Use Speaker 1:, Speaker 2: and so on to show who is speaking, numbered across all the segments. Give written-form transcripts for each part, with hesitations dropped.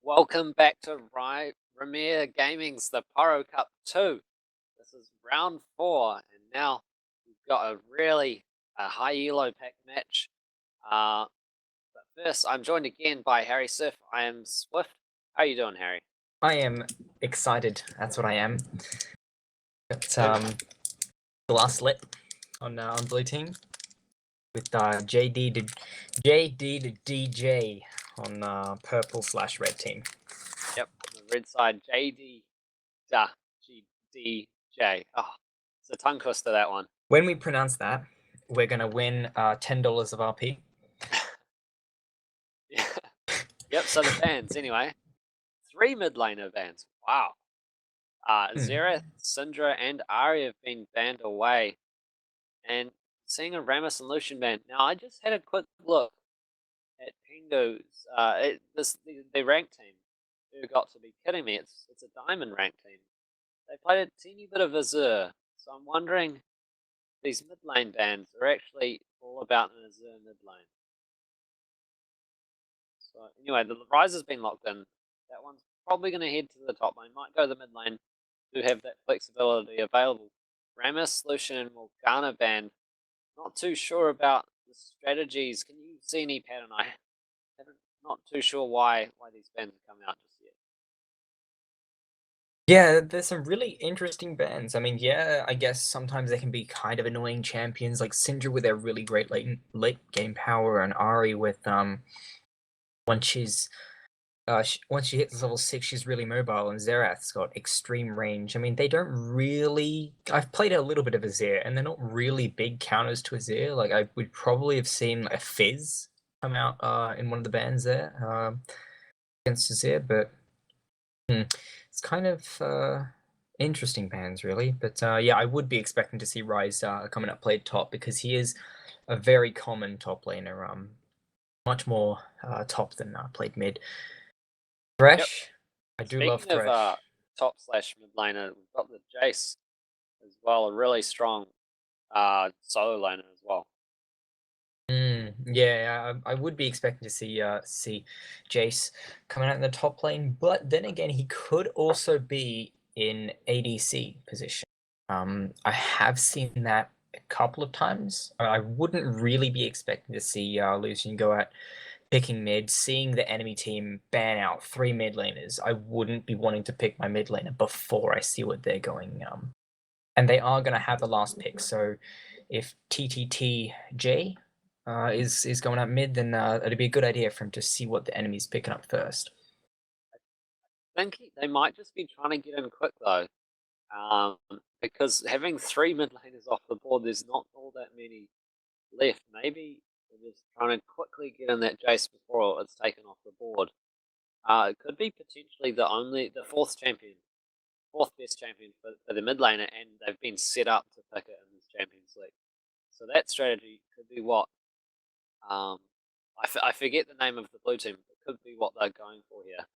Speaker 1: Welcome back to Ramir Gaming's the Poro Cup 2. This is round 4, and now we've got a really high elo pack match. But first, I'm joined again by Harry Surf. I am Swift. How are you doing, Harry?
Speaker 2: I am excited. That's what I am. Got Glasslip on blue team with JD to DJ on purple/red team.
Speaker 1: Yep, the red side JD da GDJ. Oh, it's a tongue twister, that one.
Speaker 2: When we pronounce that, we're gonna win $10 of RP.
Speaker 1: Yeah. Yep. So the bans anyway. 3 mid laner bans. Wow. Xerath, Syndra, and Ahri have been banned away. And seeing a Rammus and Lucian ban. Now, I just had a quick look at Pingu's, the ranked team. You got to be kidding me. It's a diamond ranked team. They played a teeny bit of Azure. So I'm wondering, these mid lane bans are actually all about an Azure mid lane. So anyway, the Rise has been locked in. That one's probably going to head to the top lane. Might go the mid lane to have that flexibility available. Rammus, Lucian, and Morgana banned. Not too sure about the strategies. Can you see any pattern? I haven't. Not too sure why these bans are coming out just yet.
Speaker 2: Yeah, there's some really interesting bans. I mean, yeah, I guess sometimes they can be kind of annoying champions, like Syndra with their really great late game power, and Ahri with once she hits level 6, she's really mobile, and Xerath's got extreme range. I mean, they don't really... I've played a little bit of Azir, and they're not really big counters to Azir. Like, I would probably have seen a Fizz come out in one of the bans there against Azir, but it's kind of interesting bans, really. But yeah, I would be expecting to see Ryze coming up played top, because he is a very common top laner, much more top than played mid. Thresh. Yep. I do love Thresh.
Speaker 1: Speaking of top/mid laner, we've got the Jace as well, a really strong solo laner as well.
Speaker 2: Yeah, I would be expecting to see Jace coming out in the top lane, but then again, he could also be in ADC position. I have seen that a couple of times. I wouldn't really be expecting to see Lucian go out picking mid, seeing the enemy team ban out 3 mid laners. I wouldn't be wanting to pick my mid laner before I see what they're going. And they are going to have the last pick. So if TTTJ is going out mid, then it'd be a good idea for him to see what the enemy's picking up first.
Speaker 1: I think they might just be trying to get in quick though, because having 3 mid laners off the board, there's not all that many left. Maybe they're just trying to quickly get in that Jace before it's taken off the board. It could be potentially the fourth best champion for the mid laner, and they've been set up to pick it in this Champions League. So that strategy could be what. I forget the name of the blue team. It could be what they're going for here.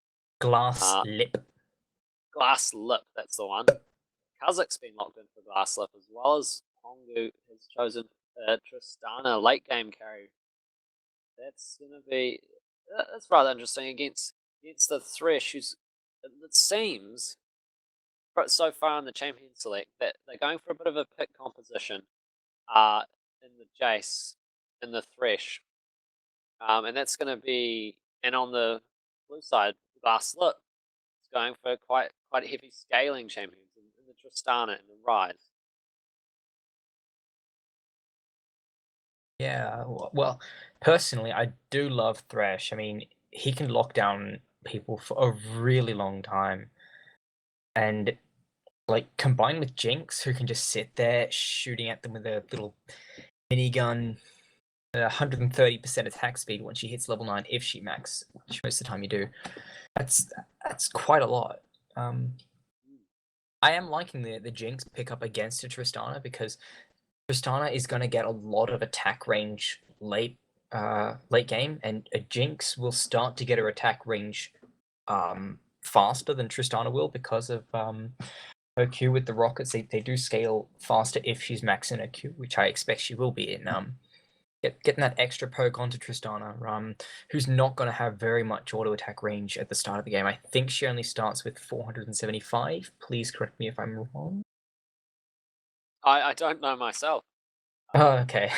Speaker 2: Glasslip.
Speaker 1: Glasslip, that's the one. Kazak's been locked in for Glasslip, as well as Hongu has chosen Tristana late game carry. That's rather interesting against the Thresh, who's, it seems so far in the Champion Select that they're going for a bit of a pick composition in the Jace, in the Thresh. And that's going to be, and on the blue side, Glasslip is going for quite heavy scaling champions in the Tristana and the Rise.
Speaker 2: Yeah, well, personally, I do love Thresh. I mean, he can lock down people for a really long time. And, like, combined with Jinx, who can just sit there shooting at them with a little minigun, 130% attack speed when she hits level 9 if she max, which most of the time you do. That's quite a lot. I am liking the Jinx pickup against a Tristana, because Tristana is going to get a lot of attack range late game, and a Jinx will start to get her attack range faster than Tristana will, because of her Q with the rockets. They do scale faster if she's maxing her Q, which I expect she will be in getting that extra poke onto Tristana, who's not going to have very much auto attack range at the start of the game. I think she only starts with 475. Please correct me if I'm wrong.
Speaker 1: I don't know myself.
Speaker 2: Oh, okay.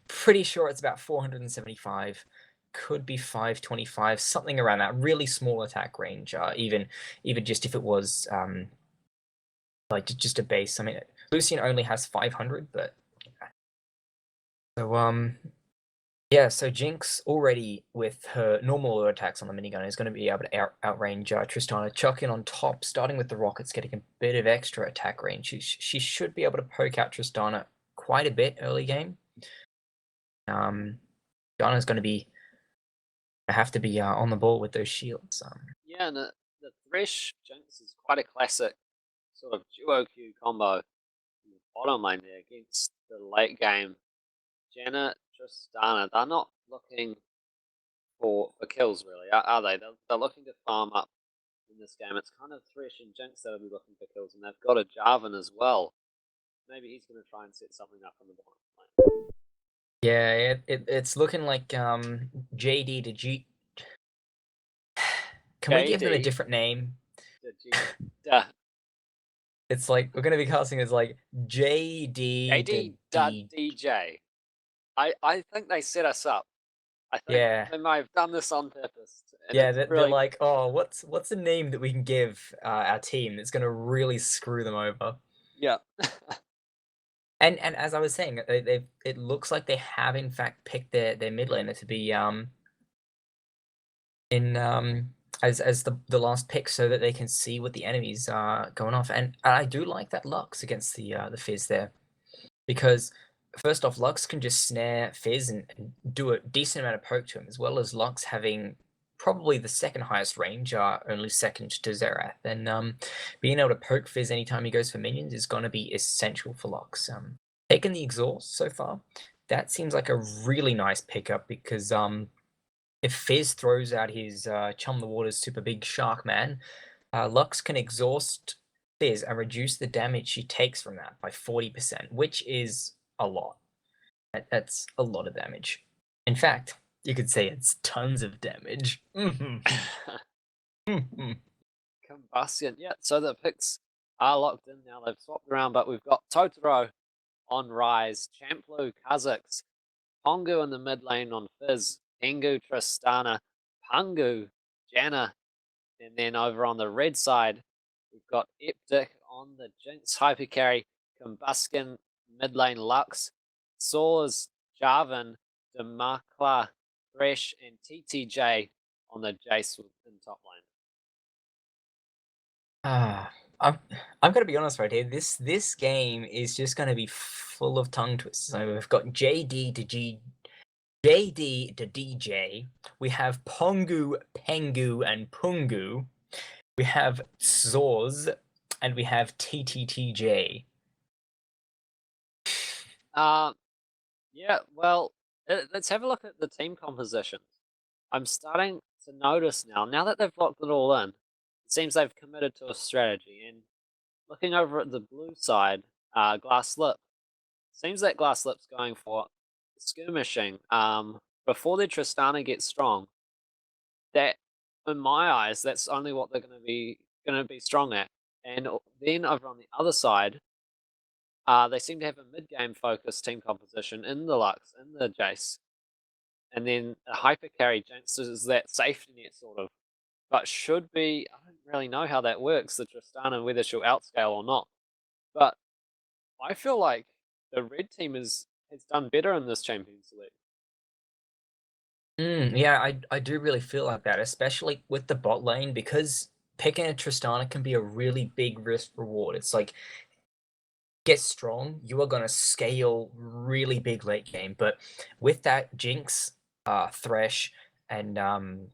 Speaker 2: Pretty sure it's about 475. Could be 525, something around that. Really small attack range. Even just if it was like just a base. I mean, Lucian only has 500, but so yeah. So Jinx already with her normal auto attacks on the minigun is going to be able to outrange Tristana. Chuck in on top, starting with the rockets, getting a bit of extra attack range. She should be able to poke out Tristana quite a bit early game. Tristana's going to have to be on the ball with those shields.
Speaker 1: Yeah, and the Thresh Jinx is quite a classic sort of duo Q combo in the bottom lane there against the late game Janet, Tristana. They're not looking for kills really, are they? They're looking to farm up in this game. It's kind of Thresh and Jinx that'll be looking for kills, and they've got a Jarvan as well. Maybe he's going to try and set something up on the bottom lane.
Speaker 2: Yeah, it's looking like JD to G. Can we give them a
Speaker 1: JD,
Speaker 2: different name? It's like we're gonna be casting as like JD to D.
Speaker 1: DJ. I think they set us up. I think
Speaker 2: Yeah,
Speaker 1: they might have done this on purpose. And
Speaker 2: yeah.
Speaker 1: it's
Speaker 2: They're
Speaker 1: really
Speaker 2: like, oh, what's a name that we can give our team that's gonna really screw them over?
Speaker 1: yeah.
Speaker 2: And as I was saying, it looks like they have in fact picked their mid laner to be in as the last pick so that they can see what the enemies are going off. And I do like that Lux against the Fizz there, because first off, Lux can just snare Fizz and do a decent amount of poke to him, as well as Lux having probably the second highest range, only second to Xerath. And being able to poke Fizz anytime he goes for minions is going to be essential for Lux. Taking the exhaust so far, that seems like a really nice pickup, because if Fizz throws out his Chum the Waters super big shark man, Lux can exhaust Fizz and reduce the damage she takes from that by 40%, which is a lot. That's a lot of damage. In fact, you could say it's tons of damage.
Speaker 1: Combustion. Yeah, so the picks are locked in now. They've swapped around, but we've got Totoro on Rise, Champlu, Kha'Zix, Pongu in the mid lane on Fizz, Tengu, Tristana, Pangu, Janna, and then over on the red side, we've got Eptic on the Jinx hypercarry, Combustion, mid lane Lux, Soars, Jarvan, Demakla, Thresh, and TTJ on the Jace in top lane.
Speaker 2: I'm gonna be honest right here. This game is just gonna be full of tongue twists. So we've got JD to JD to DJ. We have Pongu, Pengu, and Pungu. We have Zoz, and we have TTTJ.
Speaker 1: Yeah, well, let's have a look at the team compositions. I'm starting to notice now that they've locked it all in, it seems they've committed to a strategy. And looking over at the blue side, Glasslip, seems that Glasslip's going for skirmishing. Before their Tristana gets strong, that in my eyes, that's only what they're going to be strong at. And then over on the other side, they seem to have a mid-game focused team composition in the Lux, in the Jace. And then a hyper carry Jinx is that safety net sort of. But should be, I don't really know how that works, the Tristana, whether she'll outscale or not. But I feel like the red team has done better in this Champions League.
Speaker 2: Yeah, I do really feel like that, especially with the bot lane, because picking a Tristana can be a really big risk reward. It's like, get strong, you are going to scale really big late game. But with that Jinx, Thresh, and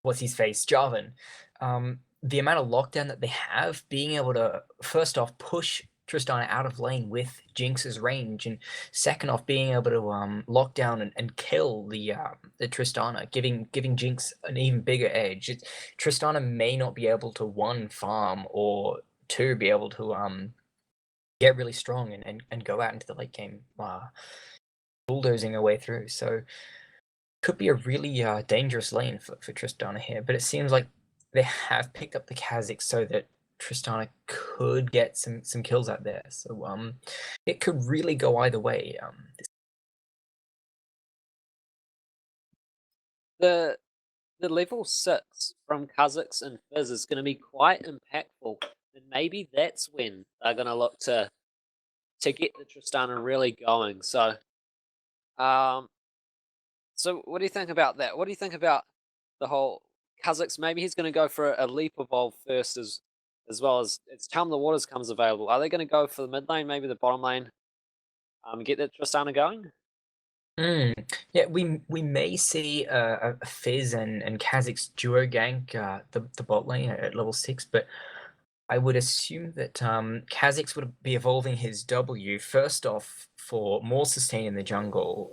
Speaker 2: what's his face, Jarvan, the amount of lockdown that they have, being able to first off push Tristana out of lane with Jinx's range, and second off being able to lock down and kill the Tristana, giving Jinx an even bigger edge. Tristana may not be able to one farm or two be able to get really strong and go out into the late game bulldozing her way through. So could be a really dangerous lane for Tristana here. But it seems like they have picked up the Kha'Zix so that Tristana could get some kills out there. So it could really go either way.
Speaker 1: The level 6 from Kha'Zix and Fizz is going to be quite impactful, and maybe that's when they're going to look to get the Tristana really going. So, so what do you think about that? What do you think about the whole Kha'Zix? Maybe he's going to go for a leap evolve first, as well as it's Calm the Waters comes available. Are they going to go for the mid lane, maybe the bottom lane, get the Tristana going?
Speaker 2: Yeah, we may see a Fizz and Kha'Zix duo gank the bot lane at level 6, but I would assume that Kha'Zix would be evolving his W first off for more sustain in the jungle,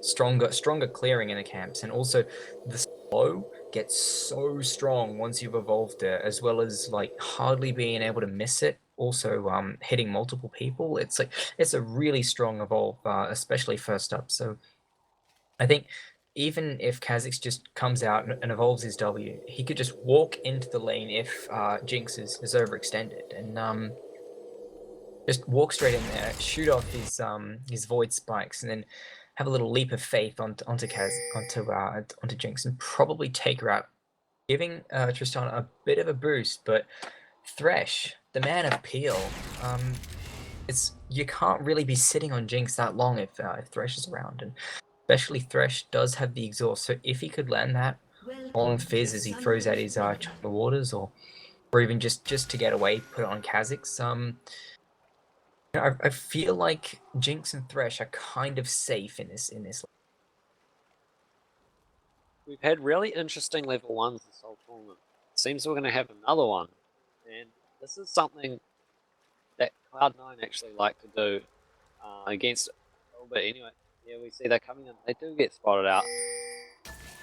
Speaker 2: stronger clearing in the camps, and also the slow gets so strong once you've evolved it, as well as like hardly being able to miss it. Also, hitting multiple people. It's a really strong evolve, especially first up. So I think even if Kha'Zix just comes out and evolves his W, he could just walk into the lane if Jinx is overextended and just walk straight in there, shoot off his void spikes, and then have a little leap of faith onto Jinx and probably take her out, giving Tristana a bit of a boost. But Thresh, the man of Peel, you can't really be sitting on Jinx that long if Thresh is around, and especially Thresh does have the exhaust, so if he could land that on Fizz as he throws out his Charm the Waters, or even just to get away, put it on Kha'Zix, I feel like Jinx and Thresh are kind of safe in this.
Speaker 1: We've had really interesting level 1s this whole tournament. Seems we're going to have another one, and this is something that Cloud9 actually like to do against a little bit anyway. Yeah, we see they're coming in. They do get spotted out.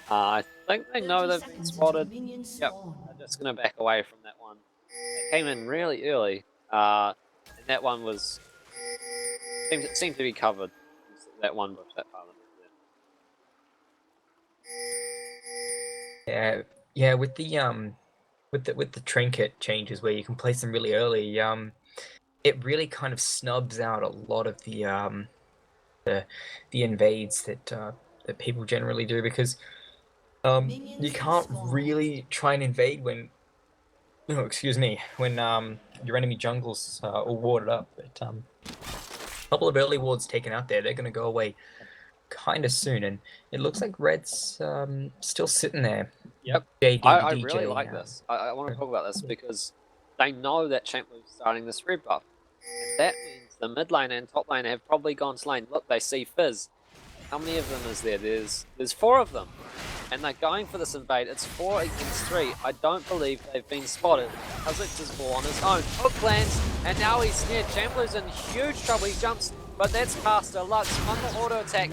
Speaker 1: I think they know they've been spotted. Yep, they're just going to back away from that one. They came in really early, and that one was seemed to be covered. That one bush, that part of
Speaker 2: Yeah, yeah, with the trinket changes where you can place them really early, it really kind of snubs out a lot of the invades that people generally do, because you can't really try and invade when your enemy jungle's all warded up. But a couple of early wards taken out there, they're going to go away kind of soon, and it looks like Red's still sitting there.
Speaker 1: Yep.
Speaker 2: JD,
Speaker 1: I
Speaker 2: DJ,
Speaker 1: really like this. I want to talk about this because they know that Champlu's starting this red buff. And that means the mid lane and top lane have probably gone to lane. Look, they see Fizz. How many of them is there? There's 4 of them. And they're going for this invade. It's 4 against 3. I don't believe they've been spotted. Kha'Zix is all on his own. Hook lands, and now he's snared. Champlu's in huge trouble. He jumps, but that's Caster. Lux on the auto attack.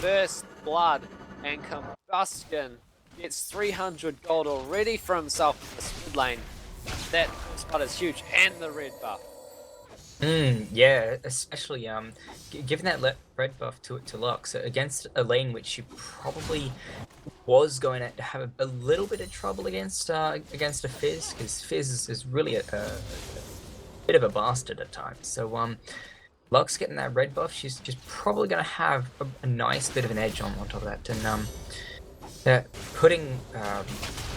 Speaker 1: First blood and combustion. Gets 300 gold already for himself in this mid lane. That spot is huge, and the red buff.
Speaker 2: Yeah, especially given that red buff to Lux against a lane which you probably was going to have a little bit of trouble against a Fizz, because Fizz is really a bit of a bastard at times. So Lux getting that red buff, she's just probably going to have a nice bit of an edge on top of that, and putting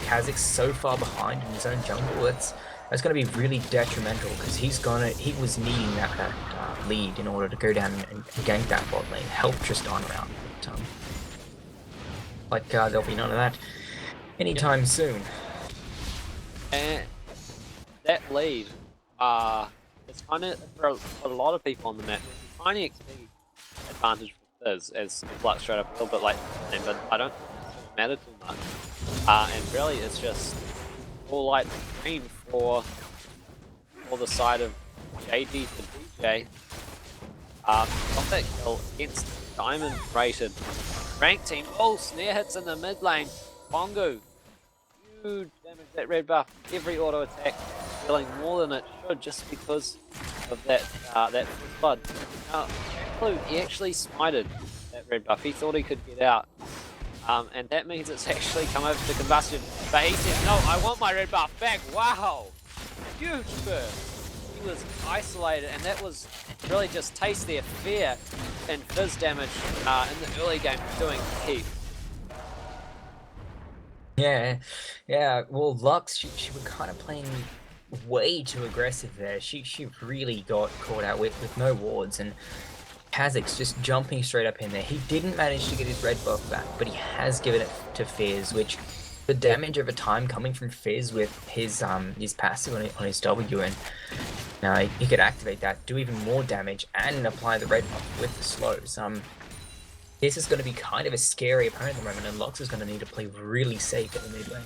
Speaker 2: Kha'Zix so far behind in his own jungle, that's going to be really detrimental, because he was needing that lead in order to go down and gank that bot lane, help Tristan around. But there'll be none of that anytime soon.
Speaker 1: And that lead, it's kind of for a lot of people on the map. It's a tiny XP advantage for Fizz, as Flux straight up a little bit late, but I don't think it's going to matter too much. And really, it's just all light green for the side of JD to DJ. Got that kill against Diamond rated rank team. Oh, snare hits in the mid lane. Bongo, huge damage, that red buff. Every auto attack dealing more than it should, just because of that first blood. Now, Blue, he actually smited that red buff. He thought he could get out. And that means it's actually come over to Combustion. But he said, no, I want my red buff back. Wow! Huge burst. He was isolated, and that was really just taste their fear and fizz damage in the early game doing heaps.
Speaker 2: Yeah. Well, Lux, she was kind of playing way too aggressive there. She really got caught out with no wards, and Kha'Zix just jumping straight up in there. He didn't manage to get his red buff back, but he has given it to Fizz, which the damage over time coming from Fizz with his passive on his W, and now he could activate that, do even more damage, and apply the red buff with the slows. This is going to be kind of a scary opponent at the moment, and Lux is going to need to play really safe in the mid lane.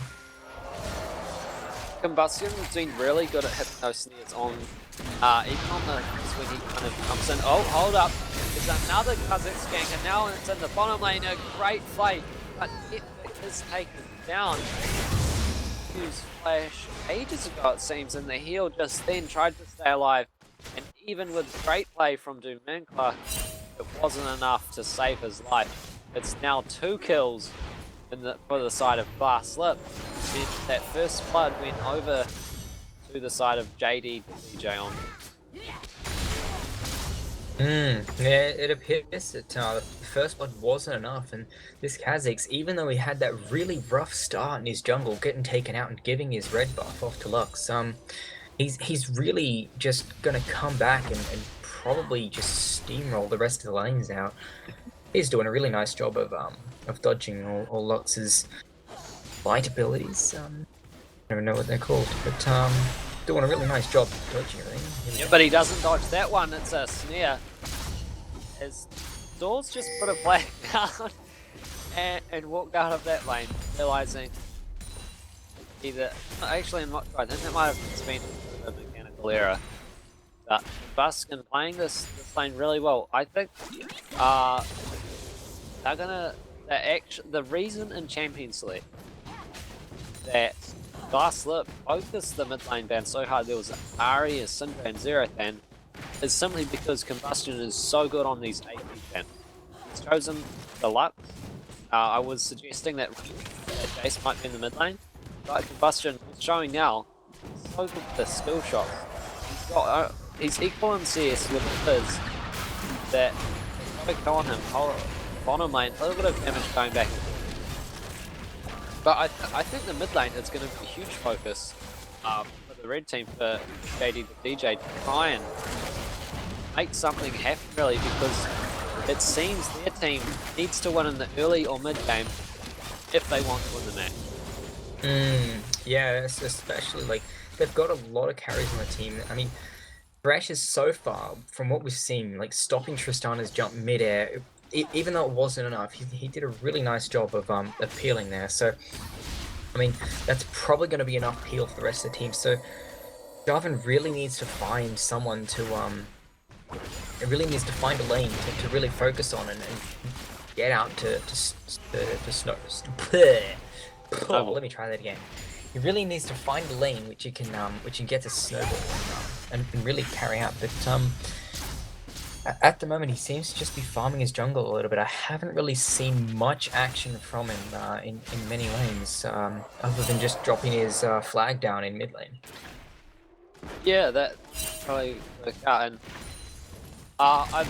Speaker 1: Combustion has been really good at hitting those snares on, even on the when he kind of comes in. Oh, hold up. There's another Kha'Zix gank, and now it's in the bottom lane. A great play, but it is taken down. Used flash ages ago, it seems, and the heal just then tried to stay alive. And even with great play from Doomminkler, it wasn't enough to save his life. It's now 2 kills for the side of Glasslip. That first flood went over to the side of JD DJ on.
Speaker 2: Yeah, it appears that the first blood wasn't enough, and this Kha'Zix, even though he had that really rough start in his jungle, getting taken out and giving his red buff off to Lux, he's really just gonna come back and probably just steamroll the rest of the lanes out. He's doing a really nice job of dodging all Lux's light abilities. I don't even know what they're called, but doing a really nice job of dodging everything.
Speaker 1: Yeah, but he doesn't dodge that one. It's a snare. His Doors just put a flag down and walked out of that lane, realizing either actually I'm not sure. I think that might have just been a mechanical error. But Buskin playing this lane really well. I think the reason in Champions League that Glasslip focused the mid lane ban so hard, there was Ahri, Syndra, and Xerath, is simply because Combustion is so good on these AP bans. He's chosen the Lux. I was suggesting that Jace might be in the mid lane, but Combustion is showing now he's so good with the skill shots. He's equal in CS with Fizz that he's got to go on him. Bottom lane, a little bit of damage going back. But I think the mid lane is going to be a huge focus for the red team, for JD the DJ, to try and make something happen really, because it seems their team needs to win in the early or mid game if they want to win the match.
Speaker 2: Yeah, especially like they've got a lot of carries on the team. I mean, Thresh is so far from what we've seen, like stopping Tristana's jump mid-air. Even though it wasn't enough, he did a really nice job of peeling there. So, I mean, that's probably going to be enough peel for the rest of the team. So, Jarvan really needs to find someone to it really needs to find a lane to really focus on and get out to snow. Let me try that again. He really needs to find a lane which he can get to snowball and really carry out. But at the moment, he seems to just be farming his jungle a little bit. I haven't really seen much action from him in many lanes, other than just dropping his flag down in mid lane.
Speaker 1: Yeah, that probably worked out, and I'm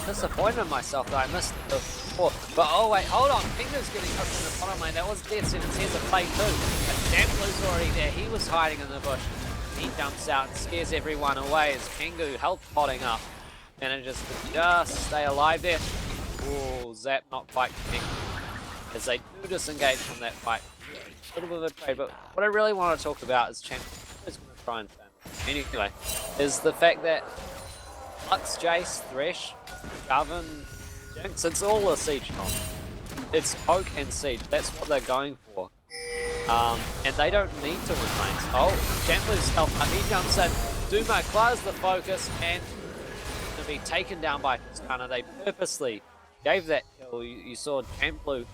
Speaker 1: disappointed in myself that I missed the before. But oh wait, hold on, Pingu's getting hooked in the bottom lane. That was dead sentence. Here's a play too. And Dampler's already there. He was hiding in the bush. He jumps out and scares everyone away as Pingu health potting up. Manages to just stay alive there. Oh, Zap not quite connected as they do disengage from that fight. A little bit of a trade, but what I really want to talk about is Champion is going to try and anyway, is the fact that Lux, Jace, Thresh, Jarvan, Jinx, it's all a siege comp. It's poke and siege. That's what they're going for. And they don't need to win lanes. Oh, Gentler's health up. He jumps in. Duma closes the focus and to be taken down by Tristana. They purposely gave that kill. You saw Jamplu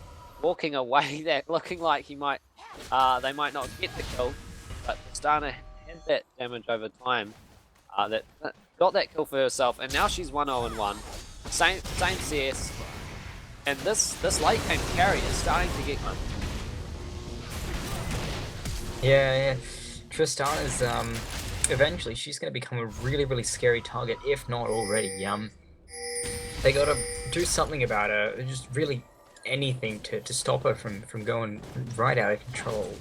Speaker 1: walking away there, looking like he might, they might not get the kill, but Tristana had that damage over time that got that kill for herself, and now she's 1-0-1. same CS, and this late game carry is starting to get going.
Speaker 2: Yeah. Tristana's eventually she's gonna become a really scary target, if not already. They gotta do something about her, just really anything to stop her from going right out of control.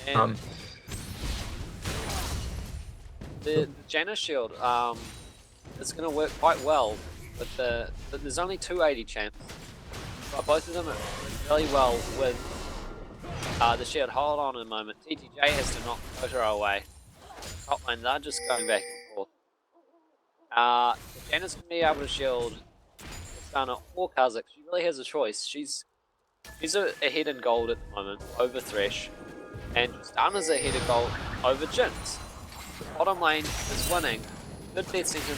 Speaker 1: And the Janna shield is going to work quite well, but there's only 280 champs, but both of them are really well with the shield. Hold on a moment, TTJ has to knock Poro away. Top lane, they're just going back and forth. Janna's going to be able to shield Tristana or Kha'Zix. She really has a choice. She's ahead in gold at the moment over Thresh, and Tristana's ahead of gold over Jinx. The bottom lane is winning. Good bets into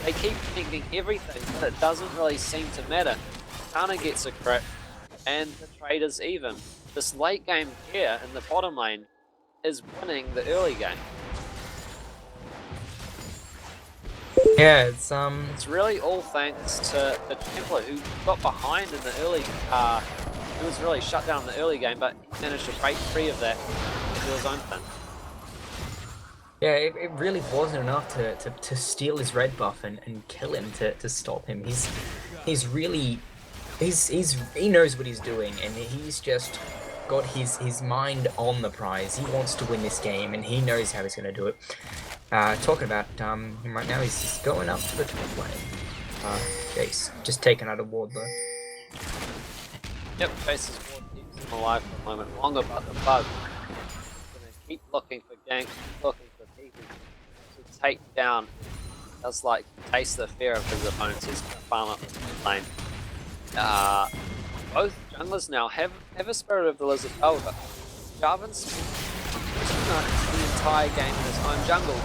Speaker 1: they keep connecting everything, but it doesn't really seem to matter. Tristana gets a crit, and the trade is even. This late game here in the bottom lane is winning the early game.
Speaker 2: Yeah,
Speaker 1: it's really all thanks to the Templar who got behind in the early. He was really shut down in the early game, but he managed to break free of that and do his own thing.
Speaker 2: Yeah, it really wasn't enough to steal his red buff and kill him to stop him. He knows what he's doing, and he's just got his mind on the prize. He wants to win this game, and he knows how he's going to do it. Talking about him right now, he's just going up to the top lane. Jace just taken out a ward though.
Speaker 1: Yep, Jace's ward keeps him alive for a moment longer, but the bug is going to keep looking for ganks, looking for people to take down. Just like taste the fear of his opponents. He's going to farm up the lane. Both junglers now have a Spirit of the Lizard Bell, but Jarvan's the entire game in his own jungle.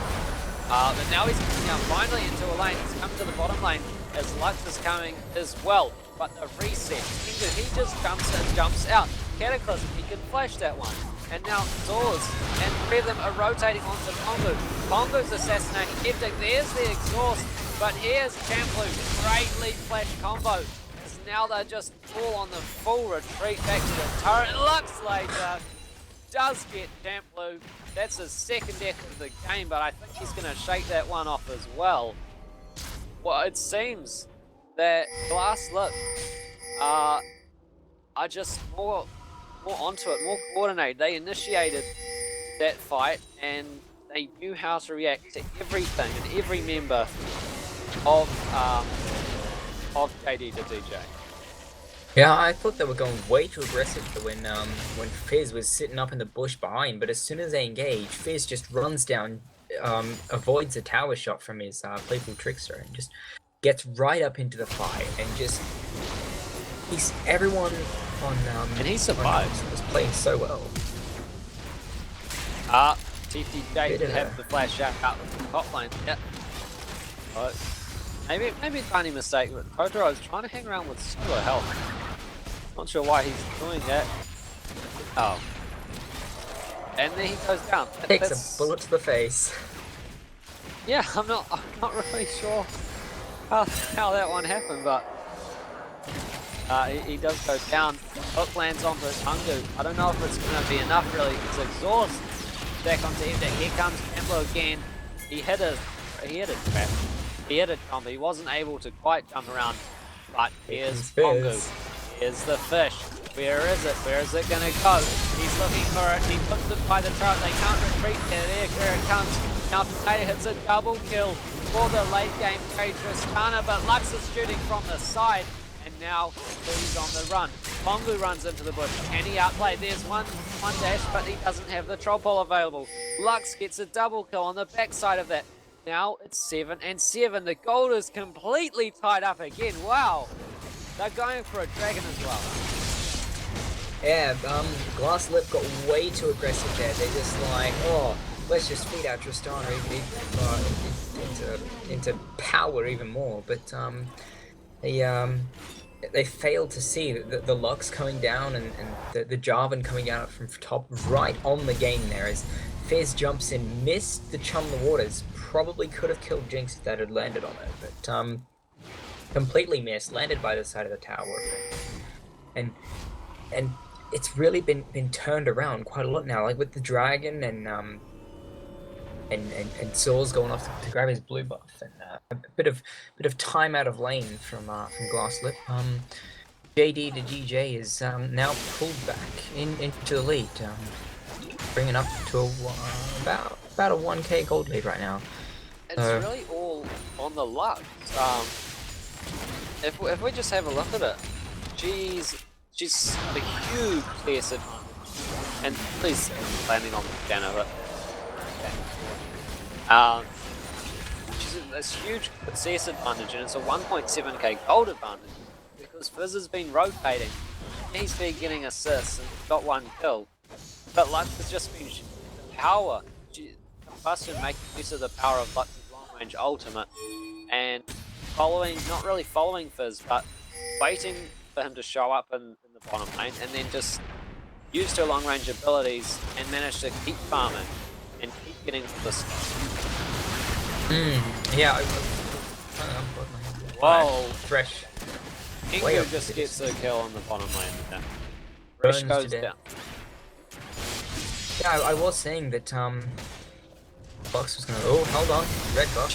Speaker 1: But now he's coming out finally into a lane. He's coming to the bottom lane as Lux is coming as well. But the reset, he just jumps and jumps out. Cataclysm, he can flash that one. And now Zords and three of them are rotating onto Pongu. Pongu's assassinating Heptic. There's the exhaust. But here's Champlu. Great lead flash combo. As now they're just all on the full retreat back to the turret. Lux later does get Champlu. That's his second death of the game, but I think he's going to shake that one off as well. Well, it seems that Glasslip are just more onto it, more coordinated. They initiated that fight and they knew how to react to everything and every member of JD to DJ.
Speaker 2: Yeah, I thought they were going way too aggressive when Fizz was sitting up in the bush behind, but as soon as they engage, Fizz just runs down, avoids a tower shot from his playful trickster and just gets right up into the fight and just everyone on
Speaker 1: and he survives.
Speaker 2: Was playing so well.
Speaker 1: TTJ did have the flash out with the top lane. Yep. Maybe a tiny mistake, but Poro is trying to hang around with solo health. Not sure why he's doing that. Oh. And then he goes down.
Speaker 2: Takes a bullet to the face.
Speaker 1: Yeah, I'm not really sure how that one happened, but he does go down. Hook lands onto Tungu. I don't know if it's going to be enough really. It's exhaust. Back onto him. Here comes Campbell again. He hit a trap. He hit a jump. He wasn't able to quite jump around. But here's Pongu. Here's the fish. Where is it? Where is it going to go? He's looking for it. He puts it by the trout. They can't retreat there. There it comes. Now Potato hits a double kill for the late game carry Tristana, but Lux is shooting from the side. And now he's on the run. Pongu runs into the bush. Can he outplay? There's one dash, but he doesn't have the troll pole available. Lux gets a double kill on the backside of that. Now it's 7 and 7. The gold is completely tied up again. Wow. They're going for a dragon as well.
Speaker 2: Yeah, Glasslip got way too aggressive there. They're just like, oh, let's just feed out Tristana into power even more. But they failed to see the Lux coming down and the Jarvan coming down from top right on the game there as Fizz jumps in, missed the Chum the Waters, probably could have killed Jinx if that had landed on it, but completely missed, landed by the side of the tower. And it's really been turned around quite a lot now, like with the Dragon and Soul's going off to grab his blue buff, and a bit of time out of lane from Glasslip. JD to GJ is now pulled back into the lead, bringing up to about a 1k gold lead right now.
Speaker 1: It's really all on the luck. If we just have a look at it, she's got a huge CS advantage, and please landing on the Jana. She's this huge CS advantage, and it's a 1.7k gold advantage because Fizz has been rotating. He's been getting assists and got 1 kill, but Lux has just been the power. Combustion making use of the power of Lux's long range ultimate and not really following Fizz, but waiting for him to show up in the bottom lane, and then just used her long range abilities and managed to keep farming and keep getting to this.
Speaker 2: Yeah.
Speaker 1: Whoa!
Speaker 2: Fresh.
Speaker 1: Ingo just gets a kill on the bottom lane. Yeah. Fresh goes down.
Speaker 2: Yeah, I was saying that Box was gonna. Oh, hold on, red buff.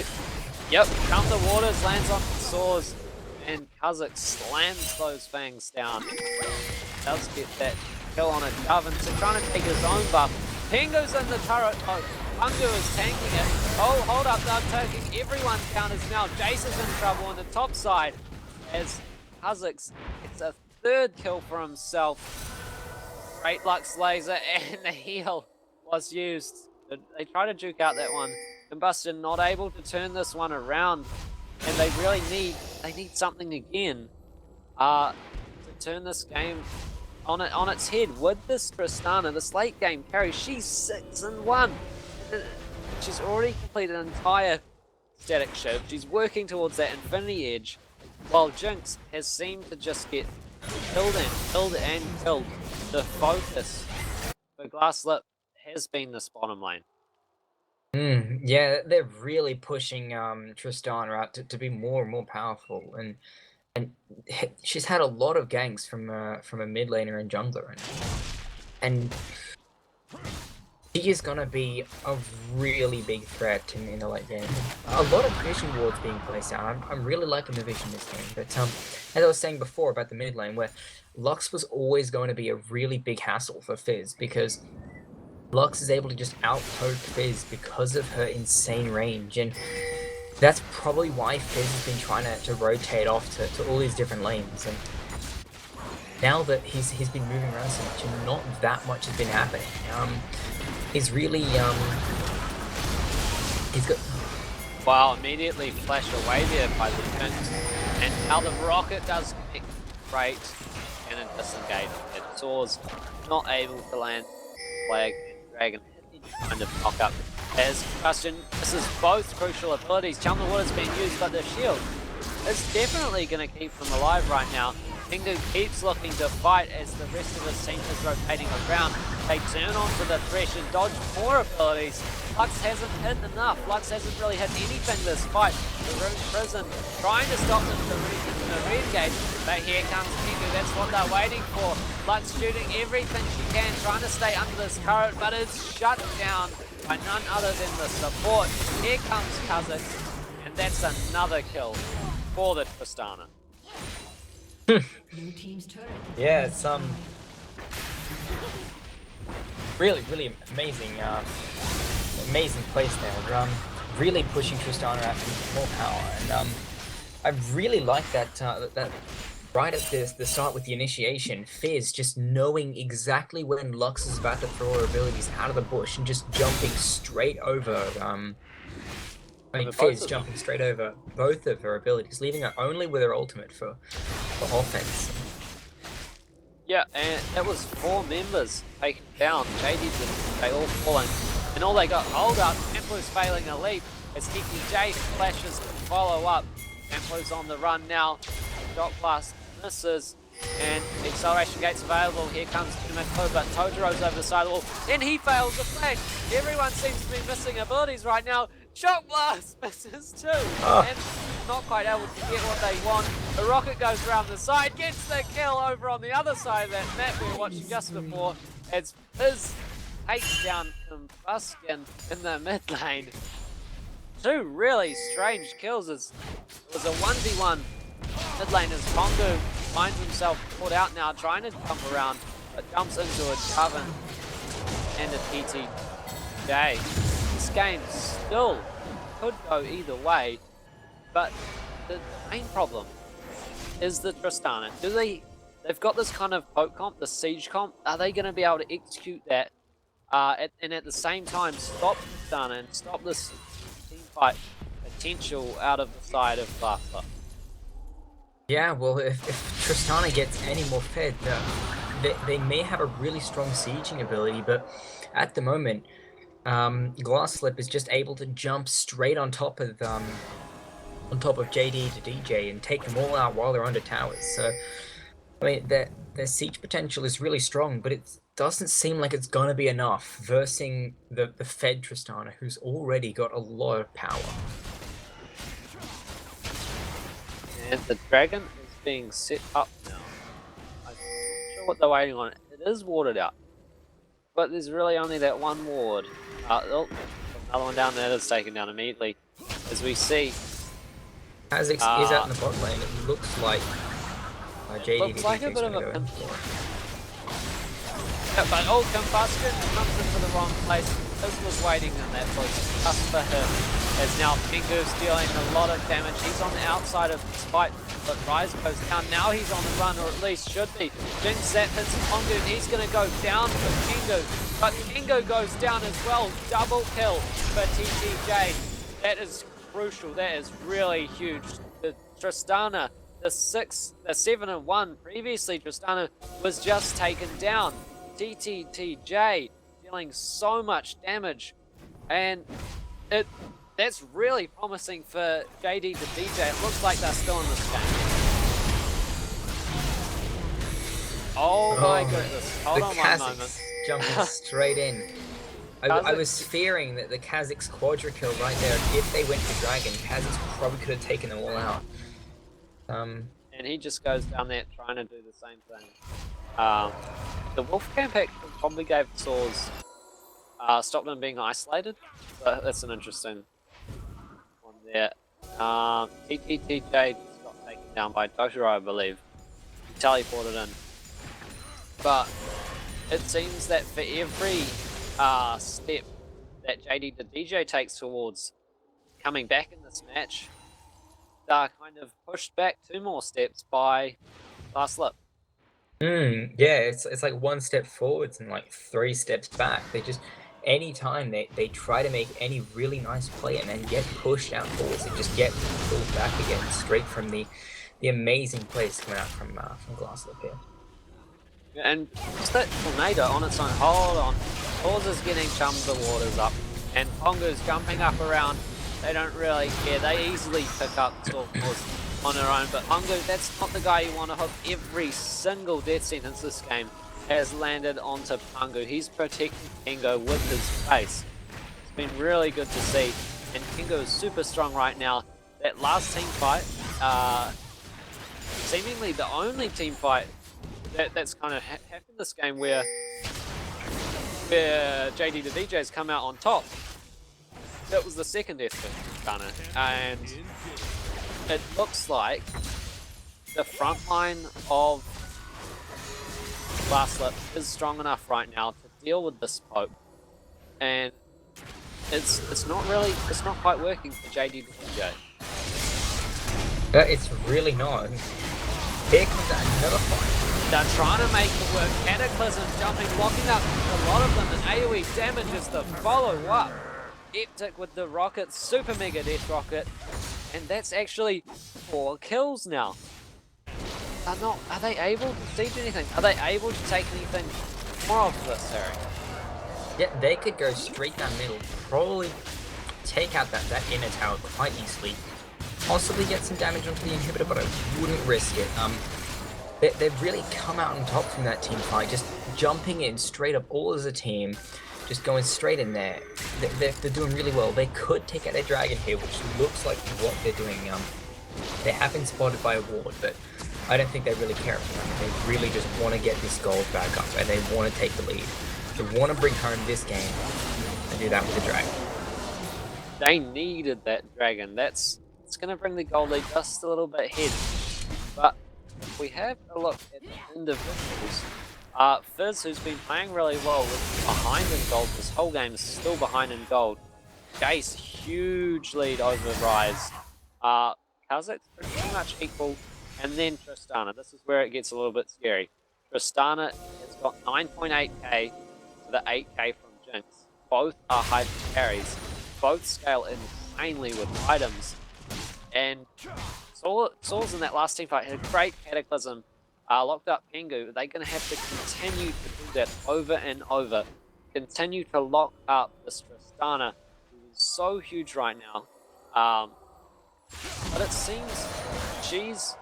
Speaker 1: Yep, Chum the Waters lands on the swords, and Kha'Zix slams those fangs down. Does get that kill on a Jarvan, so trying to take his own buff. Pingu's in the turret. Oh, Pungu is tanking it. Oh, hold up, they're taking everyone counters now. Jace is in trouble on the top side as Kha'Zix gets a 3rd kill for himself. Great Lux laser and the heal was used. They try to juke out that one. Combustion not able to turn this one around, and they really need something again to turn this game on its head with this Tristana, this late game carry. She's 6-1. She's already completed an entire static shift. She's working towards that Infinity Edge, while Jinx has seemed to just get killed. The focus for Glasslip has been this bottom lane.
Speaker 2: Yeah, they're really pushing Tristana out to be more and more powerful, and she's had a lot of ganks from a mid laner and jungler, and she is gonna be a really big threat in the late game. A lot of vision wards being placed out. I'm really liking the vision this game, but as I was saying before about the mid lane, where Lux was always going to be a really big hassle for Fizz, because Lux is able to just out-poke Fizz because of her insane range, and that's probably why Fizz has been trying to rotate off to all these different lanes. And now that he's been moving around so much and not that much has been happening, he's really he's got.
Speaker 1: Wow! Immediately flashed away there by the Jinx, and how the rocket does pick great and then disengage. It soars, not able to land flag. Dragon kind of knock up as Combustion. This is both crucial abilities. Chum the Water's being used, but the shield is definitely going to keep them alive right now. Pingu keeps looking to fight as the rest of his team is rotating around. They turn onto the Thresh and dodge more abilities. Lux hasn't hit enough. Lux hasn't really hit anything this fight. The Rune Prison trying to stop them from the re-engage, but here comes Pingu. That's what they're waiting for. Lux shooting everything she can, trying to stay under this turret, but it's shut down by none other than the support. Here comes Kha'Zix, and that's another kill for the Tristana.
Speaker 2: Yeah, it's really amazing amazing place there. Really pushing Tristana out to more power, and I really like that right at the start with the initiation, Fizz just knowing exactly when Lux is about to throw her abilities out of the bush and just jumping straight over Fizz jumping straight over both of her abilities, leaving her only with her ultimate for offense.
Speaker 1: Yeah, and that was 4 members taken down. JD, they all falling. And all they got hold up, Amplu's failing a leap as Kiki J flashes to follow up. Amplu's on the run now. Shot blast misses, and the acceleration gate's available. Here comes Kimiko, but Totaro's over the side of the wall, and he fails the flank. Everyone seems to be missing abilities right now. Shock Blast misses too, and not quite able to get what they want. The rocket goes around the side, gets the kill over on the other side of that map we were watching just before. As Fizz takes down Combustion in the mid lane. Two really strange kills. It was a 1v1 mid lane as Pongo finds himself caught out now, trying to jump around, but jumps into a Coven and a TTJ. This game still could go either way, but the main problem is the Tristana. They've got this kind of poke comp, the siege comp. Are they going to be able to execute that and at the same time stop Tristana and stop this team fight potential out of the side of Glasslip?
Speaker 2: Yeah, well, if Tristana gets any more fed, they may have a really strong sieging ability, but at the moment, Glasslip is just able to jump straight on top of JD to DJ and take them all out while they're under towers. So, I mean, their siege potential is really strong, but it doesn't seem like it's gonna be enough versing the fed Tristana, who's already got a lot of power.
Speaker 1: And the dragon is being set up now. I'm not sure what they're waiting on. It is warded out, but there's really only that one ward. Oh, another one down there that's taken down immediately. As we see,
Speaker 2: Kha'Zix is out in the bot lane. It looks like JD.
Speaker 1: Looks like a bit of a pinch. Yeah, but Combustion comes into the wrong place. This was waiting in that place just for him. As now Pingu's dealing a lot of damage. He's on the outside of this fight, but Rise goes down. Now he's on the run, or at least should be. Jinx that hits Pongu, and he's going to go down for Pingu. But Pingu goes down as well. Double kill for TTJ. That is crucial. That is really huge. The Tristana, the 7-1 previously, Tristana was just taken down. TTJ dealing so much damage, and that's really promising for JD to DJ. It looks like they're still in this game. Oh my goodness. Hold on one moment.
Speaker 2: Jumping straight in. I was fearing that the Kha'Zix quadra kill right there, if they went for Dragon, Kha'Zix probably could have taken them all out.
Speaker 1: And he just goes down there trying to do the same thing. The Wolfcamp act probably gave Saws, stopped them being isolated. So that's an interesting one there. TTJ just got taken down by Totoro, I believe. He teleported in. But it seems that for every step that JD the DJ takes towards coming back in this match, they're kind of pushed back 2 more steps by Glasslip.
Speaker 2: Yeah, it's like 1 step forwards and like 3 steps back. They just, anytime they try to make any really nice play and then get pushed out forwards, they just get pulled back again straight from the amazing plays coming out from Glasslip here.
Speaker 1: And just that tornado on its own, hold on. Paws is getting chummed the waters up, and Pongo's jumping up around. They don't really care. They easily pick up Paws on their own, but Pongo, that's not the guy you want to hook. Every single death sentence this game has landed onto Pongo. He's protecting Kingo with his face. It's been really good to see, and Kingo is super strong right now. That last team fight, seemingly the only team fight that's kind of happened this game where JD the DJ's come out on top. That was the second effort, and it looks like the front line of Glasslip is strong enough right now to deal with this poke, and it's not quite working for JD the DJ.
Speaker 2: It's really not. Here comes another fight.
Speaker 1: They're trying to make it work. Cataclysm jumping, blocking up a lot of them, and AoE damages the follow-up. Eptic with the rocket, super mega death rocket, and that's actually 4 kills now. Are they able to siege anything? Are they able to take anything more of this, Harry?
Speaker 2: Yeah, they could go straight down the middle, probably take out that inner tower quite easily, possibly get some damage onto the inhibitor, but I wouldn't risk it. they've really come out on top from that team fight, just jumping in straight up all as a team, just going straight in there. They're doing really well. They could take out a dragon here, which looks like what they're doing. They have been spotted by a ward, but I don't think they really care about that. They really just want to get this gold back up, and they want to take the lead. They want to bring home this game and do that with the dragon.
Speaker 1: They needed that dragon. It's going to bring the gold lead just a little bit ahead. But if we have a look at the individuals, Fizz, who's been playing really well, was behind in gold this whole game, is still behind in gold. Jace, huge lead over Rise. Kazakh's pretty much equal. And then Tristana. This is where it gets a little bit scary. Tristana has got 9.8k to the 8k from Jinx. Both are high carries. Both scale insanely with items. And Saul's in that last team fight had a great Cataclysm. Locked up Pengu. They're going to have to continue to do that over and over. Continue to lock up this Tristana, who is so huge right now. But it seems she's